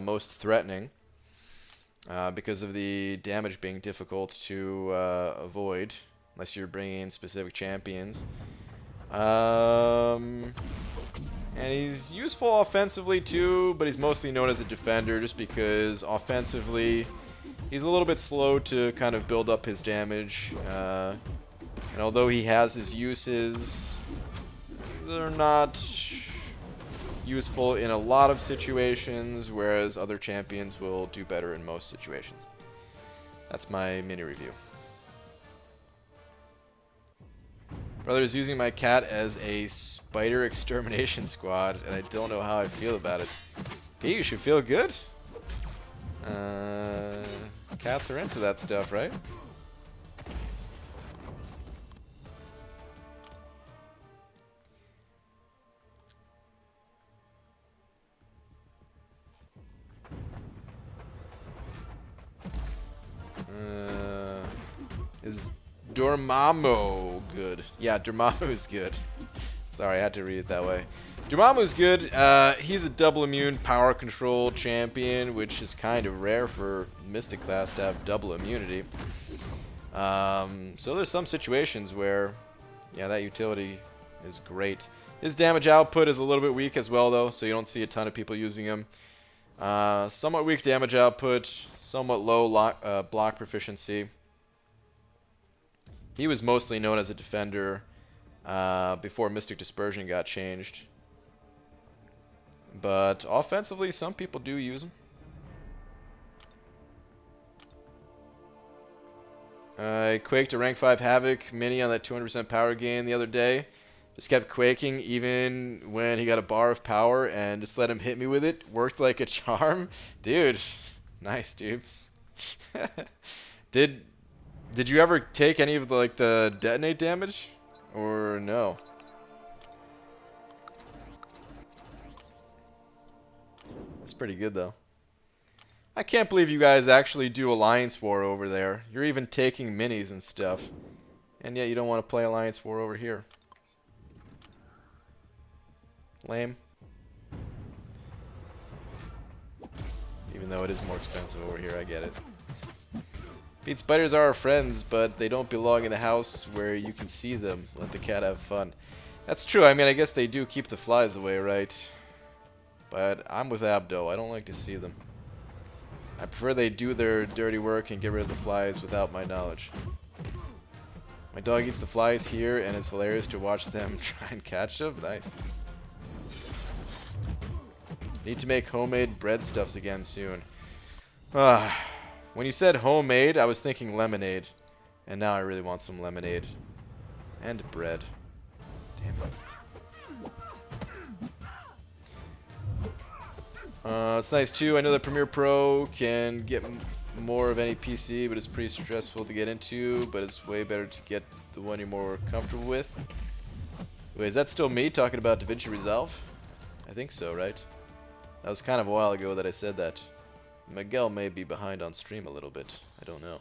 most threatening. Because of the damage being difficult to avoid, unless you're bringing in specific champions. And he's useful offensively too, but he's mostly known as a defender just because offensively he's a little bit slow to kind of build up his damage. And although he has his uses, they're not useful in a lot of situations, whereas other champions will do better in most situations. That's my mini review. Brother's using my cat as a spider extermination squad, and I don't know how I feel about it. Pete, you should feel good. Cats are into that stuff, right? Is Dormammu good? Yeah, Dormammu's good. Sorry, I had to read it that way. Dormammu's good. He's a double immune power control champion, which is kind of rare for Mystic class to have double immunity. So there's some situations where, yeah, that utility is great. His damage output is a little bit weak as well, though, so you don't see a ton of people using him. Somewhat weak damage output, somewhat low block proficiency. He was mostly known as a defender before Mystic Dispersion got changed. But offensively, some people do use him. I quaked a rank 5 Havoc mini on that 200% power gain the other day. Just kept quaking even when he got a bar of power and just let him hit me with it. Worked like a charm. Dude, nice, dupes. Did you ever take any of the detonate damage? Or no? That's pretty good, though. I can't believe you guys actually do Alliance War over there. You're even taking minis and stuff. And yet you don't want to play Alliance War over here. Lame. Even though it is more expensive over here, I get it. Pete, spiders are our friends, but they don't belong in the house where you can see them. Let the cat have fun. That's true. I mean, I guess they do keep the flies away, right? But I'm with Abdo. I don't like to see them. I prefer they do their dirty work and get rid of the flies without my knowledge. My dog eats the flies here, and it's hilarious to watch them try and catch them. Nice. Need to make homemade breadstuffs again soon. When you said homemade, I was thinking lemonade. And now I really want some lemonade. And bread. Damn it. It's nice too. I know that Premiere Pro can get more of any PC, but it's pretty stressful to get into. But it's way better to get the one you're more comfortable with. Wait, is that still me talking about DaVinci Resolve? I think so, right? That was kind of a while ago that I said that. Miguel may be behind on stream a little bit. I don't know.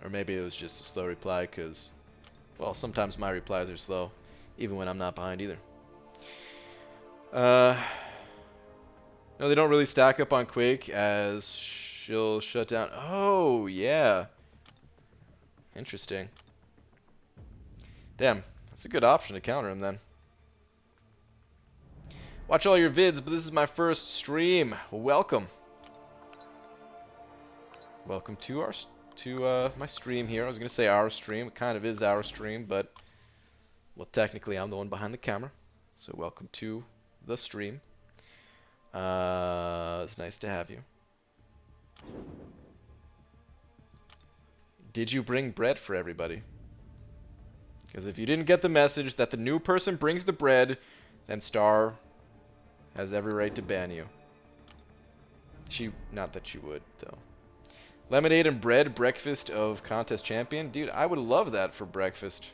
Or maybe it was just a slow reply because, well, sometimes my replies are slow, even when I'm not behind either. No, they don't really stack up on Quake as she'll shut down. Oh, yeah. Interesting. Damn, that's a good option to counter him then. Watch all your vids, but this is my first stream. Welcome. Welcome to my stream here. I was going to say our stream. It kind of is our stream, but, well, technically I'm the one behind the camera. So welcome to the stream. It's nice to have you. Did you bring bread for everybody? Because if you didn't get the message that the new person brings the bread, then Star has every right to ban you. Not that she would, though. Lemonade and bread, breakfast of Contest Champion. Dude, I would love that for breakfast.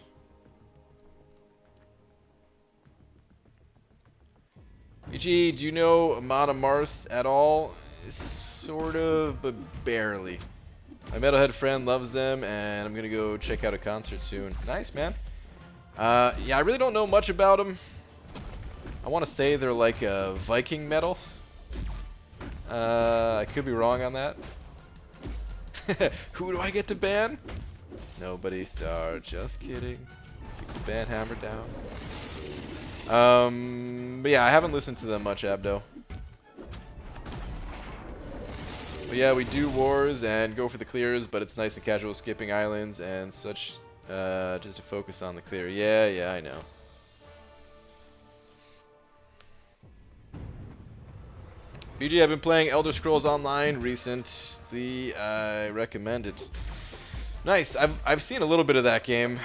BG, do you know Amon Amarth at all? Sort of, but barely. My metalhead friend loves them, and I'm gonna go check out a concert soon. Nice, man. Yeah, I really don't know much about them. I want to say they're like a Viking metal. I could be wrong on that. Who do I get to ban? Nobody, Star. Just kidding. Keep the ban hammer down. But yeah, I haven't listened to them much, Abdo. But yeah, we do wars and go for the clears, but it's nice and casual skipping islands and such, just to focus on the clear. Yeah, I know. BG, I've been playing Elder Scrolls Online recently. I recommend it. Nice. I've seen a little bit of that game.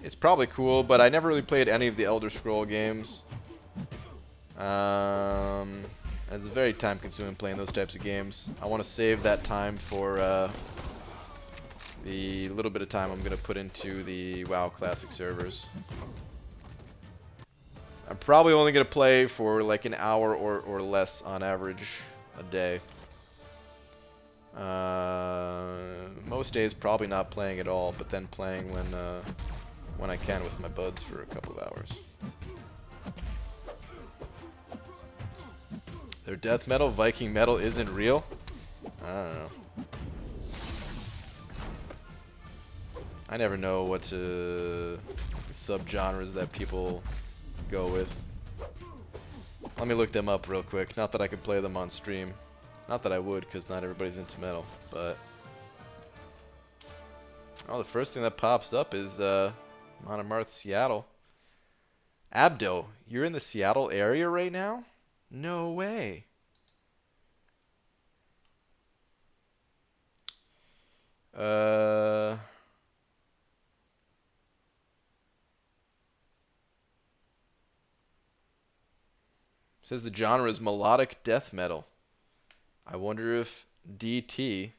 It's probably cool, but I never really played any of the Elder Scroll games. It's very time-consuming playing those types of games. I want to save that time for the little bit of time I'm going to put into the WoW Classic servers. I'm probably only going to play for like an hour or less on average a day. Most days probably not playing at all, but then playing when I can with my buds for a couple of hours. Their death metal, Viking metal isn't real? I don't know. I never know what the subgenres that people go with. Let me look them up real quick. Not that I could play them on stream. Not that I would, because not everybody's into metal, but... Oh, the first thing that pops up is Monomarth, Seattle. Abdo, you're in the Seattle area right now? No way. Says the genre is melodic death metal. I wonder if DT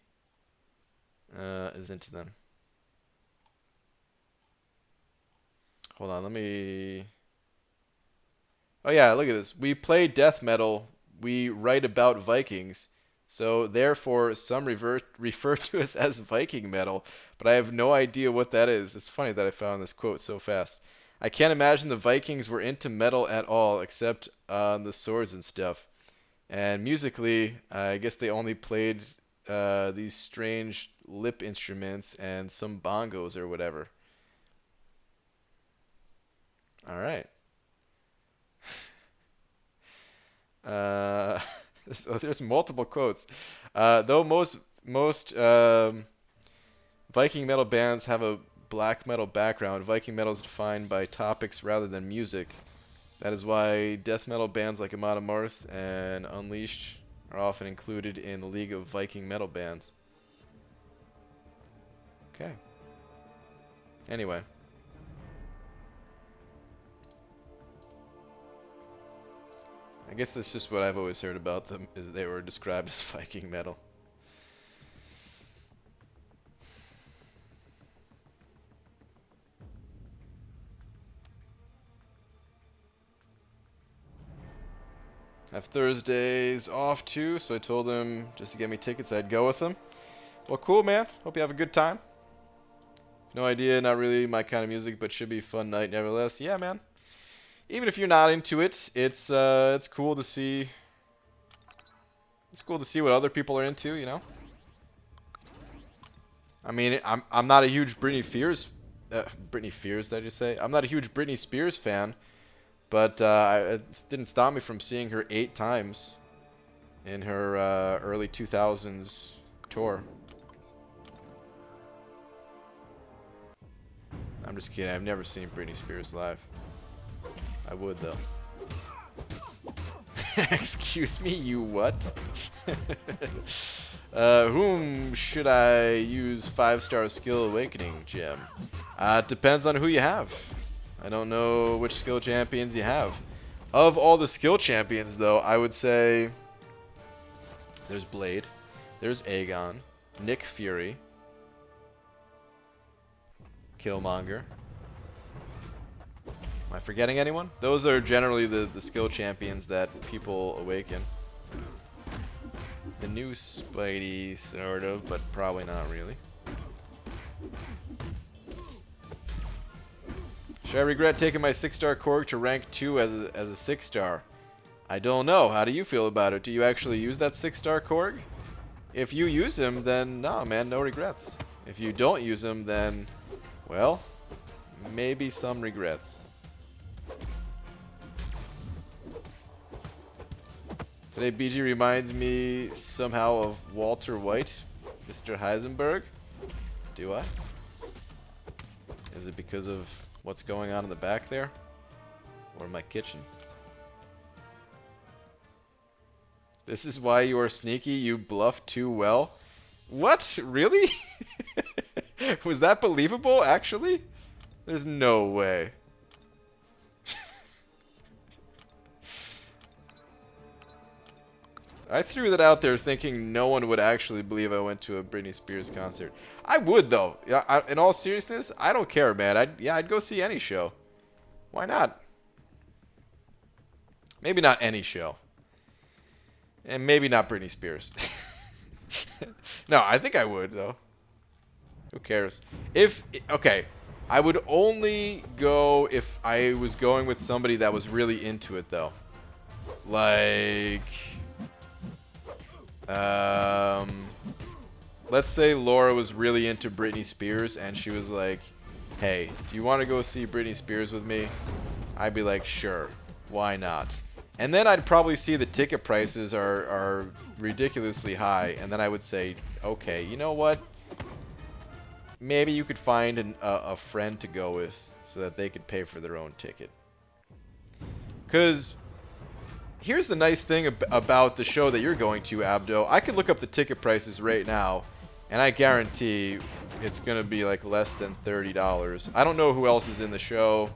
is into them. Hold on, let me... Oh yeah, look at this. We play death metal. We write about Vikings. So therefore, some refer to us as Viking metal. But I have no idea what that is. It's funny that I found this quote so fast. I can't imagine the Vikings were into metal at all, except on the swords and stuff. And musically, I guess they only played these strange lip instruments and some bongos or whatever. All right. So there's multiple quotes. Though most Viking metal bands have a black metal background, Viking metal is defined by topics rather than music. That is why death metal bands like Amon Amarth and Unleashed are often included in the League of Viking metal bands. Okay. Anyway. I guess that's just what I've always heard about them, is they were described as Viking metal. I have Thursdays off too, so I told him just to get me tickets, I'd go with him. Well, cool, man. Hope you have a good time. No idea, not really my kind of music, but should be a fun night nevertheless. Yeah, man. Even if you're not into it, it's cool to see. It's cool to see what other people are into, you know. I mean, I'm not a huge Britney Spears, did I just say? I'm not a huge Britney Spears fan, but it didn't stop me from seeing her 8 times in her early 2000s tour. I'm just kidding. I've never seen Britney Spears live. I would, though. Excuse me, you what? Whom should I use 5-star skill awakening gem? It depends on who you have. I don't know which skill champions you have. Of all the skill champions, though, I would say there's Blade, there's Aegon, Nick Fury, Killmonger. Am I forgetting anyone? Those are generally the skill champions that people awaken. The new Spidey, sort of, but probably not really. Should I regret taking my 6-star Korg to rank 2 as a 6-star? I don't know. How do you feel about it? Do you actually use that 6-star Korg? If you use him, then no, man, no regrets. If you don't use him, then, well, maybe some regrets. Today, BG reminds me somehow of Walter White, Mr. Heisenberg. Do I? Is it because of what's going on in the back there? Or in my kitchen? This is why you are sneaky, you bluff too well? What? Really? Was that believable, actually? There's no way. I threw that out there thinking no one would actually believe I went to a Britney Spears concert. I would, though. Yeah, in all seriousness, I don't care, man. I'd go see any show. Why not? Maybe not any show. And maybe not Britney Spears. No, I think I would, though. Who cares? Okay, I would only go if I was going with somebody that was really into it, though. Like... let's say Laura was really into Britney Spears and she was like, hey, do you want to go see Britney Spears with me? I'd be like, sure, why not? And then I'd probably see the ticket prices are ridiculously high, and then I would say, okay, you know what? Maybe you could find a friend to go with so that they could pay for their own ticket. Because here's the nice thing about the show that you're going to, Abdo. I can look up the ticket prices right now, and I guarantee it's going to be like less than $30. I don't know who else is in the show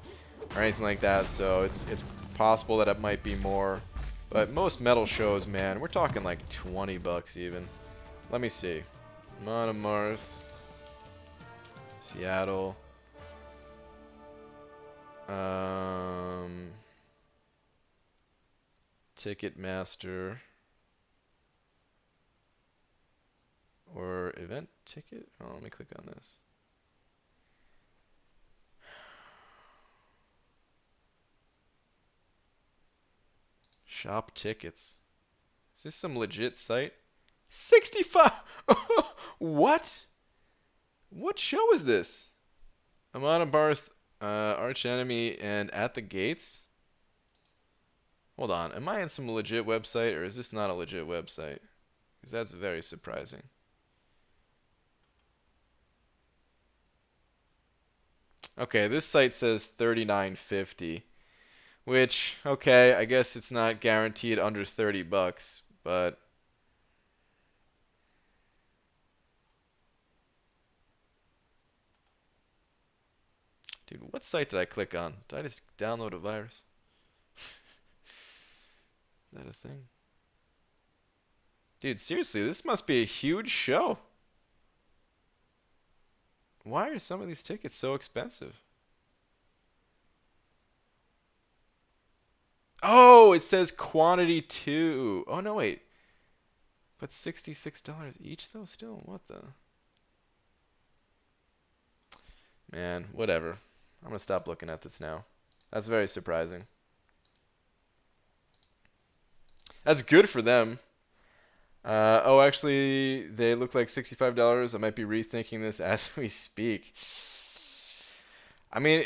or anything like that, so it's possible that it might be more. But most metal shows, man, we're talking like 20 bucks even. Let me see. Monomarth, Seattle. Ticketmaster. Or event ticket? Oh, let me click on this. Shop tickets. Is this some legit site? 65. What? What show is this? Amon Barth, Arch Enemy, and At the Gates? Hold on. Am I in some legit website, or is this not a legit website? Because that's very surprising. Okay, this site says $39.50, which, okay, I guess it's not guaranteed under 30 bucks, but dude, what site did I click on? Did I just download a virus? Is that a thing? Dude, seriously, this must be a huge show. Why are some of these tickets so expensive? Oh, it says quantity 2. Oh, no, wait. But $66 each, though, still? What the? Man, whatever. I'm going to stop looking at this now. That's very surprising. That's good for them. Oh, actually, they look like $65. I might be rethinking this as we speak. I mean,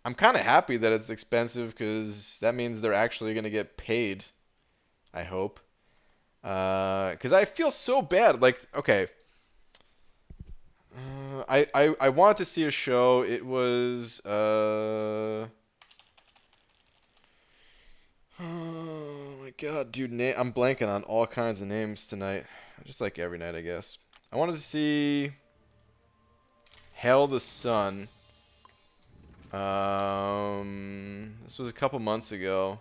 I'm kind of happy that it's expensive because that means they're actually going to get paid, I hope. Because I feel so bad. Like, okay. I wanted to see a show. It was... Oh my god, dude, I'm blanking on all kinds of names tonight. Just like every night, I guess. I wanted to see Hail the Sun. This was a couple months ago.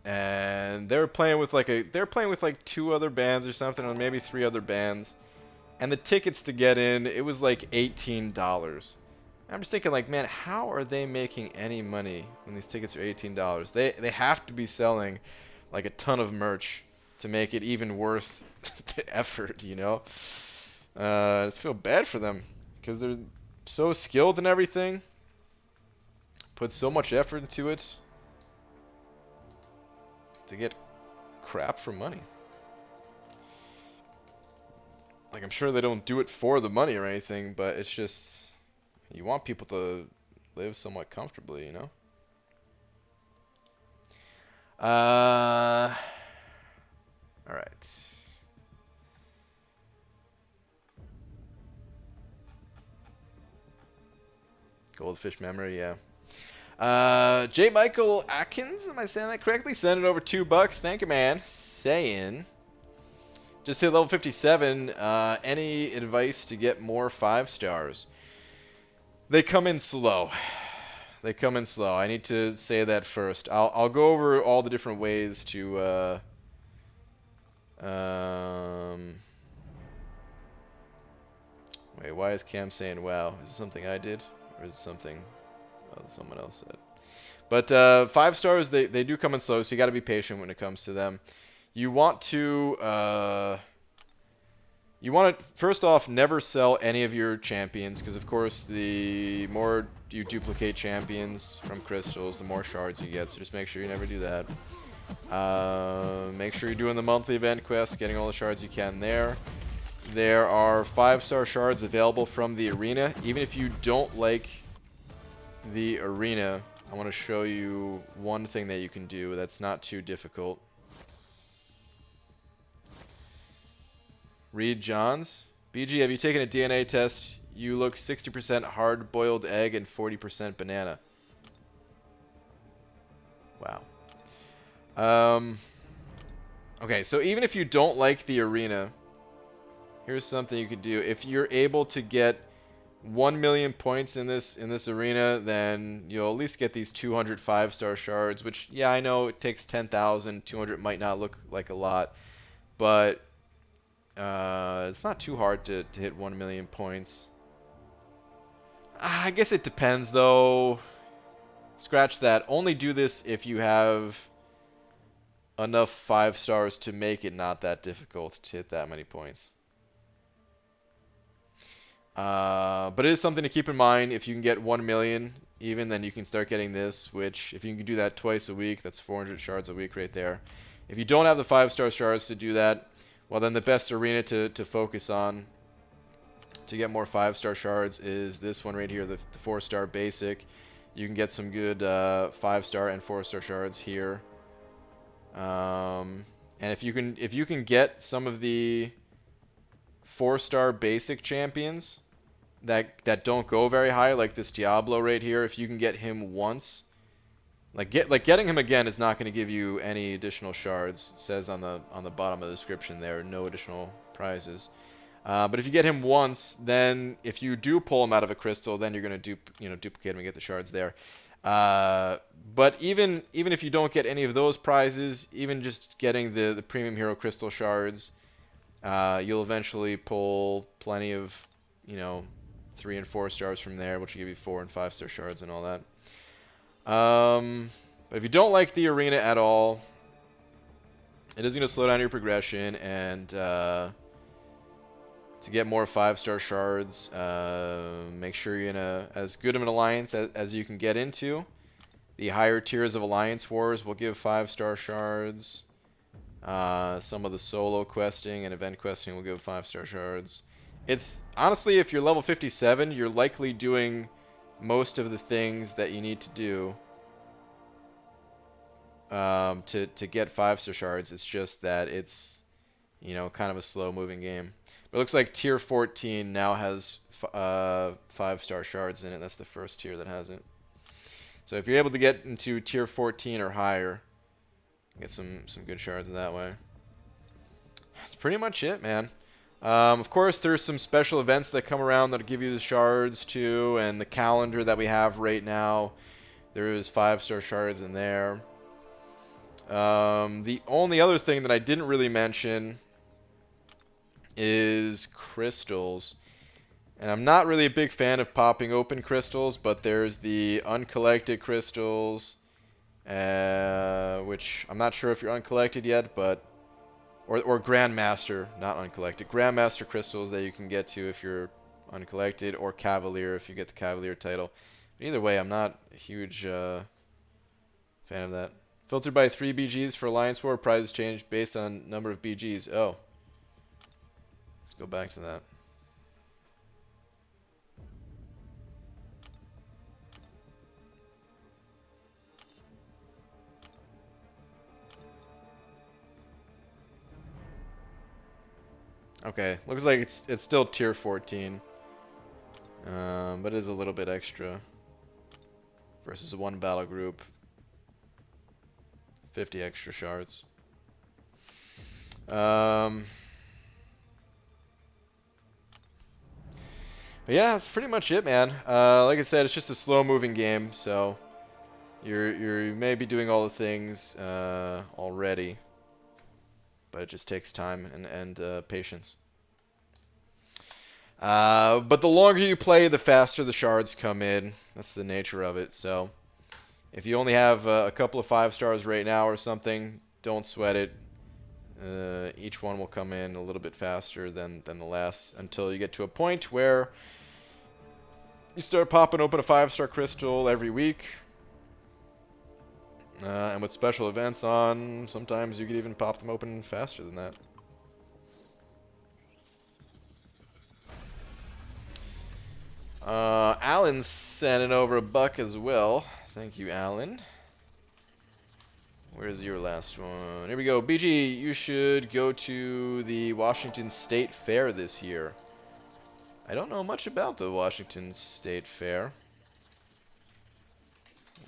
And they were playing with like two other bands or something, or maybe 3 other bands. And the tickets to get in, it was like $18. I'm just thinking, like, man, how are they making any money when these tickets are $18? They have to be selling like a ton of merch to make it even worth the effort, you know? I just feel bad for them because they're so skilled and everything. Put so much effort into it to get crap for money. Like, I'm sure they don't do it for the money or anything, but it's just... You want people to live somewhat comfortably, you know? Alright. Goldfish memory, yeah. J. Michael Atkins, am I saying that correctly? Send it over $2. Thank you, man. Saying... Just hit level 57. Any advice to get more 5 stars? They come in slow. They come in slow. I need to say that first. I'll go over all the different ways to wait, why is Cam saying wow? Is it something I did? Or is it something someone else said? But 5 stars, they do come in slow, so you gotta be patient when it comes to them. You want to first off, never sell any of your champions, because of course the more you duplicate champions from crystals, the more shards you get, so just make sure you never do that. Make sure you're doing the monthly event quests, getting all the shards you can there. There are 5-star shards available from the arena. Even if you don't like the arena, I want to show you one thing that you can do that's not too difficult. Reed Johns. BG, have you taken a DNA test? You look 60% hard-boiled egg and 40% banana. Wow. Okay, so even if you don't like the arena, here's something you can do. If you're able to get 1 million points in this arena, then you'll at least get these 200 5-star shards, which, yeah, I know it takes 10,000. 200 might not look like a lot, but... it's not too hard to hit 1 million points. I guess it depends, though. Scratch that. Only do this if you have enough 5 stars to make it not that difficult to hit that many points. But it is something to keep in mind. If you can get 1 million even, then you can start getting this, which if you can do that twice a week, that's 400 shards a week right there. If you don't have the 5-star shards to do that, Well, then the best arena to focus on to get more 5-star shards is this one right here, the 4-star basic. You can get some good 5-star and 4-star shards here. And if you can get some of the 4-star basic champions that don't go very high, like this Diablo right here, if you can get him once, getting him again is not going to give you any additional shards. It says on the bottom of the description there, no additional prizes. But if you get him once, then if you do pull him out of a crystal, then you're going to duplicate him and get the shards there. But even if you don't get any of those prizes, even just getting the premium hero crystal shards, you'll eventually pull plenty of 3 and 4 stars from there, which will give you 4 and 5-star shards and all that. But if you don't like the arena at all, it is going to slow down your progression, and to get more 5-star shards, make sure you're in as good of an alliance as you can get into. The higher tiers of Alliance Wars will give 5-star shards. Some of the solo questing and event questing will give 5-star shards. It's honestly, if you're level 57, you're likely doing most of the things that you need to do to get 5-star shards. It's just that it's kind of a slow moving game. But it looks like tier 14 now has 5-star shards in it. That's the first tier that has it. So if you're able to get into tier 14 or higher, get some good shards that way. That's pretty much it, man. Of course, there's some special events that come around that'll give you the shards too, and the calendar that we have right now, there is 5-star shards in there. The only other thing that I didn't really mention is crystals. And I'm not really a big fan of popping open crystals, but there's the uncollected crystals, which I'm not sure if you're uncollected yet, but or Grandmaster, not uncollected. Grandmaster crystals that you can get to if you're uncollected, or Cavalier if you get the Cavalier title. But either way, I'm not a huge fan of that. Filtered by 3 BGs for Alliance War. Prizes change based on number of BGs. Oh. Let's go back to that. Okay, looks like it's still tier 14, but it is a little bit extra versus one battle group. 50 extra shards. But yeah, that's pretty much it, man. Like I said, it's just a slow-moving game, so you may be doing all the things already, but it just takes time and patience. But the longer you play, the faster the shards come in. That's the nature of it. So if you only have a couple of 5 stars right now or something, don't sweat it. Each one will come in a little bit faster than the last, until you get to a point where you start popping open a 5-star crystal every week. And with special events on, sometimes you could even pop them open faster than that. Alan's sending over a buck as well. Thank you, Alan. Where's your last one? Here we go. BG, you should go to the Washington State Fair this year. I don't know much about the Washington State Fair.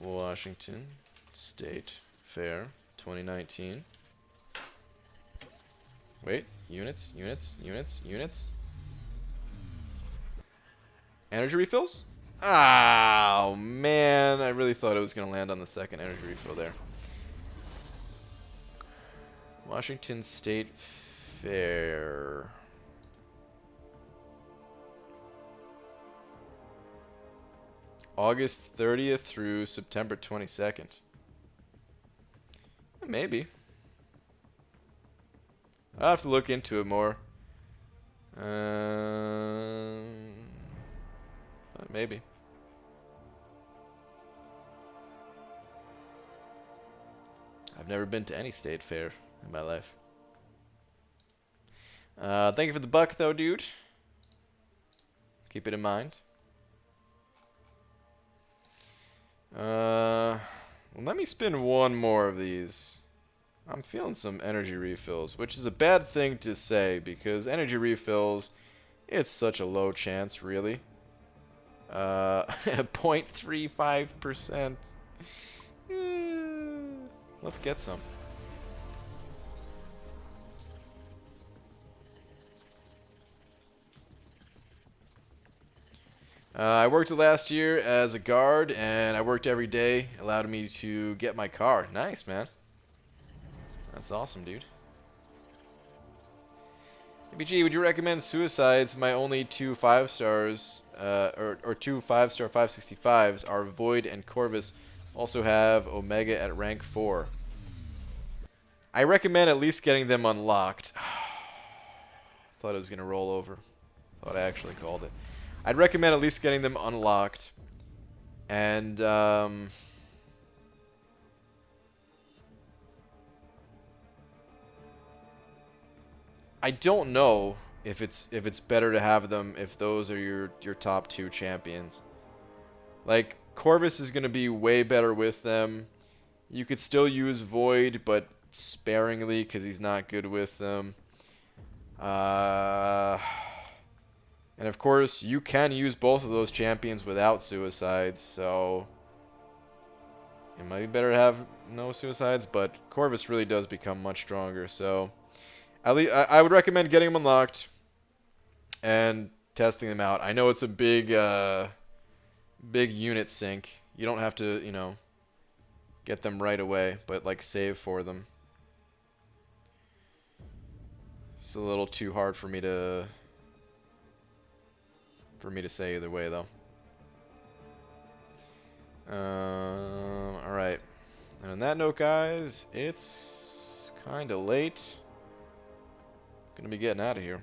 Washington State Fair 2019. Wait, units. Energy refills? Oh, man. I really thought it was going to land on the second energy refill there. Washington State Fair. August 30th through September 22nd. Maybe. I'll have to look into it more. Maybe. I've never been to any state fair in my life. Thank you for the buck, though, dude. Keep it in mind. Let me spin one more of these. I'm feeling some energy refills, which is a bad thing to say because energy refills, it's such a low chance, really. 0.35%. Let's get some. I worked last year as a guard, and I worked every day. Allowed me to get my car. Nice, man. That's awesome, dude. ABG, would you recommend Suicides? My only two 5-stars, or two 5-star 565s are Void and Corvus. Also have Omega at rank 4. I recommend at least getting them unlocked. Thought it was going to roll over. Thought I actually called it. I'd recommend at least getting them unlocked. And, I don't know if it's better to have them if those are your top 2 champions. Like, Corvus is going to be way better with them. You could still use Void, but sparingly because he's not good with them. And of course, you can use both of those champions without Suicides, so it might be better to have no Suicides, but Corvus really does become much stronger, so at least I would recommend getting them unlocked and testing them out. I know it's a big unit sink. You don't have to, you know, get them right away, but like save for them. It's a little too hard for me to say either way, though. Alright. And on that note, guys, it's kind of late. Gonna be getting out of here.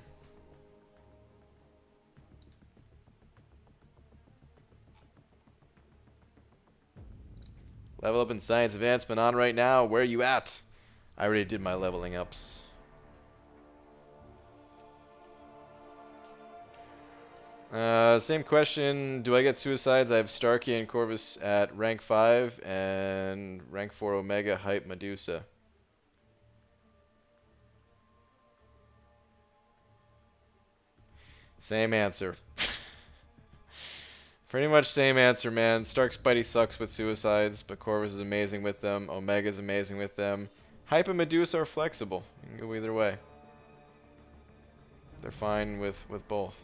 Level up in Science Advancement on right now. Where are you at? I already did my leveling ups. Same question. Do I get Suicides? I have Starkey and Corvus at rank 5 and rank 4 Omega Hype Medusa. Same answer. Pretty much same answer, man. Stark Spidey sucks with Suicides, but Corvus is amazing with them. Omega is amazing with them. Hype and Medusa are flexible. You can go either way. They're fine with both.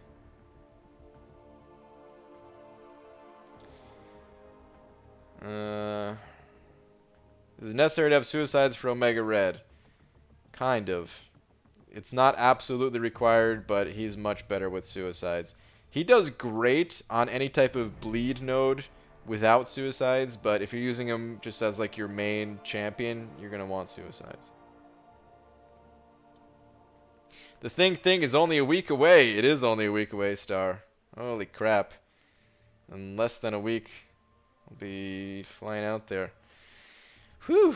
Is it necessary to have Suicides for Omega Red? Kind of. It's not absolutely required, but he's much better with Suicides. He does great on any type of bleed node without Suicides, but if you're using him just as like your main champion, you're going to want Suicides. The thing is only a week away. It is only a week away, Star. Holy crap. In less than a week, I'll be flying out there. Whew.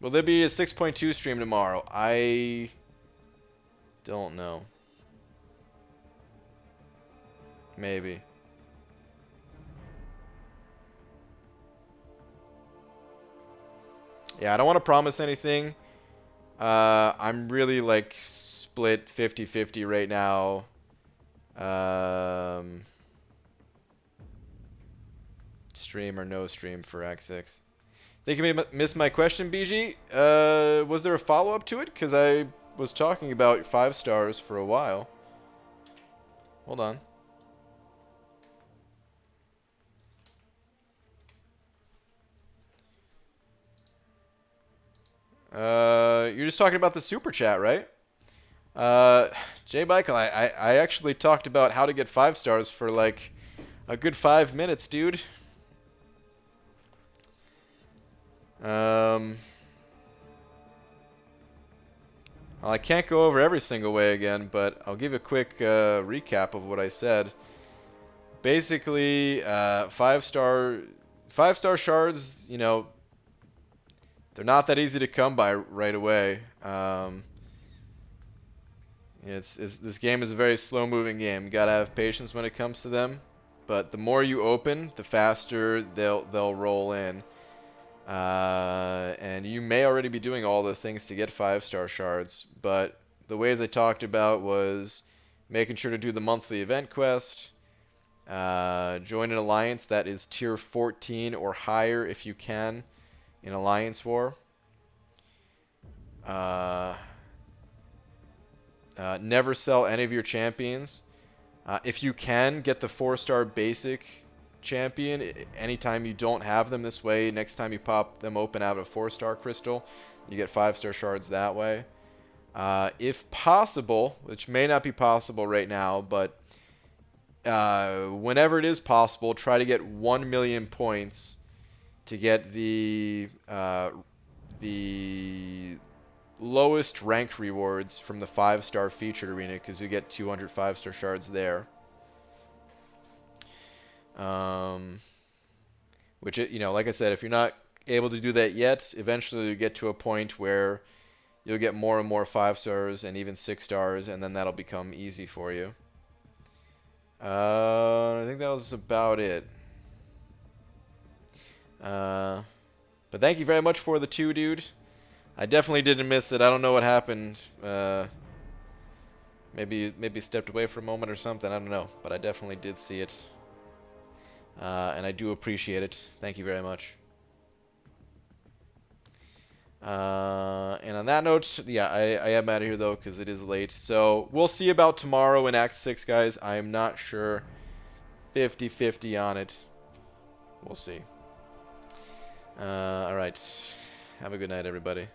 Will there be a 6.2 stream tomorrow? I don't know. Maybe. Yeah, I don't want to promise anything. I'm really like split 50-50 right now. Stream or no stream for Act 6. Think you may miss my question, BG. Was there a follow-up to it? Because I was talking about 5 stars for a while. Hold on. You're just talking about the super chat, right? J. Michael, I actually talked about how to get 5 stars for like a good 5 minutes, dude. Well, I can't go over every single way again, but I'll give a quick recap of what I said. Basically, 5-star shards, you know, they're not that easy to come by right away. This game is a very slow-moving game. You gotta have patience when it comes to them. But the more you open, the faster they'll roll in. And you may already be doing all the things to get 5-star shards, but the ways I talked about was making sure to do the monthly event quest, join an alliance that is tier 14 or higher if you can in Alliance War. Never sell any of your champions. If you can, get the 4-star basic champion anytime you don't have them. This way, next time you pop them open out of a 4-star crystal, you get 5-star shards that way. If possible, which may not be possible right now, but whenever it is possible, try to get 1 million points to get the lowest ranked rewards from the 5-star featured arena, because you get 200 5-star shards there. Which, like I said, if you're not able to do that yet, eventually you get to a point where you'll get more and more 5-stars and even 6-stars, and then that'll become easy for you. I think that was about it. But thank you very much for the 2, dude. I definitely didn't miss it. I don't know what happened. Maybe stepped away for a moment or something. I don't know. But I definitely did see it. And I do appreciate it. Thank you very much. And on that note, yeah, I am out of here, though, because it is late. So we'll see about tomorrow in Act 6, guys. I am not sure. 50-50 on it. We'll see. All right. Have a good night, everybody.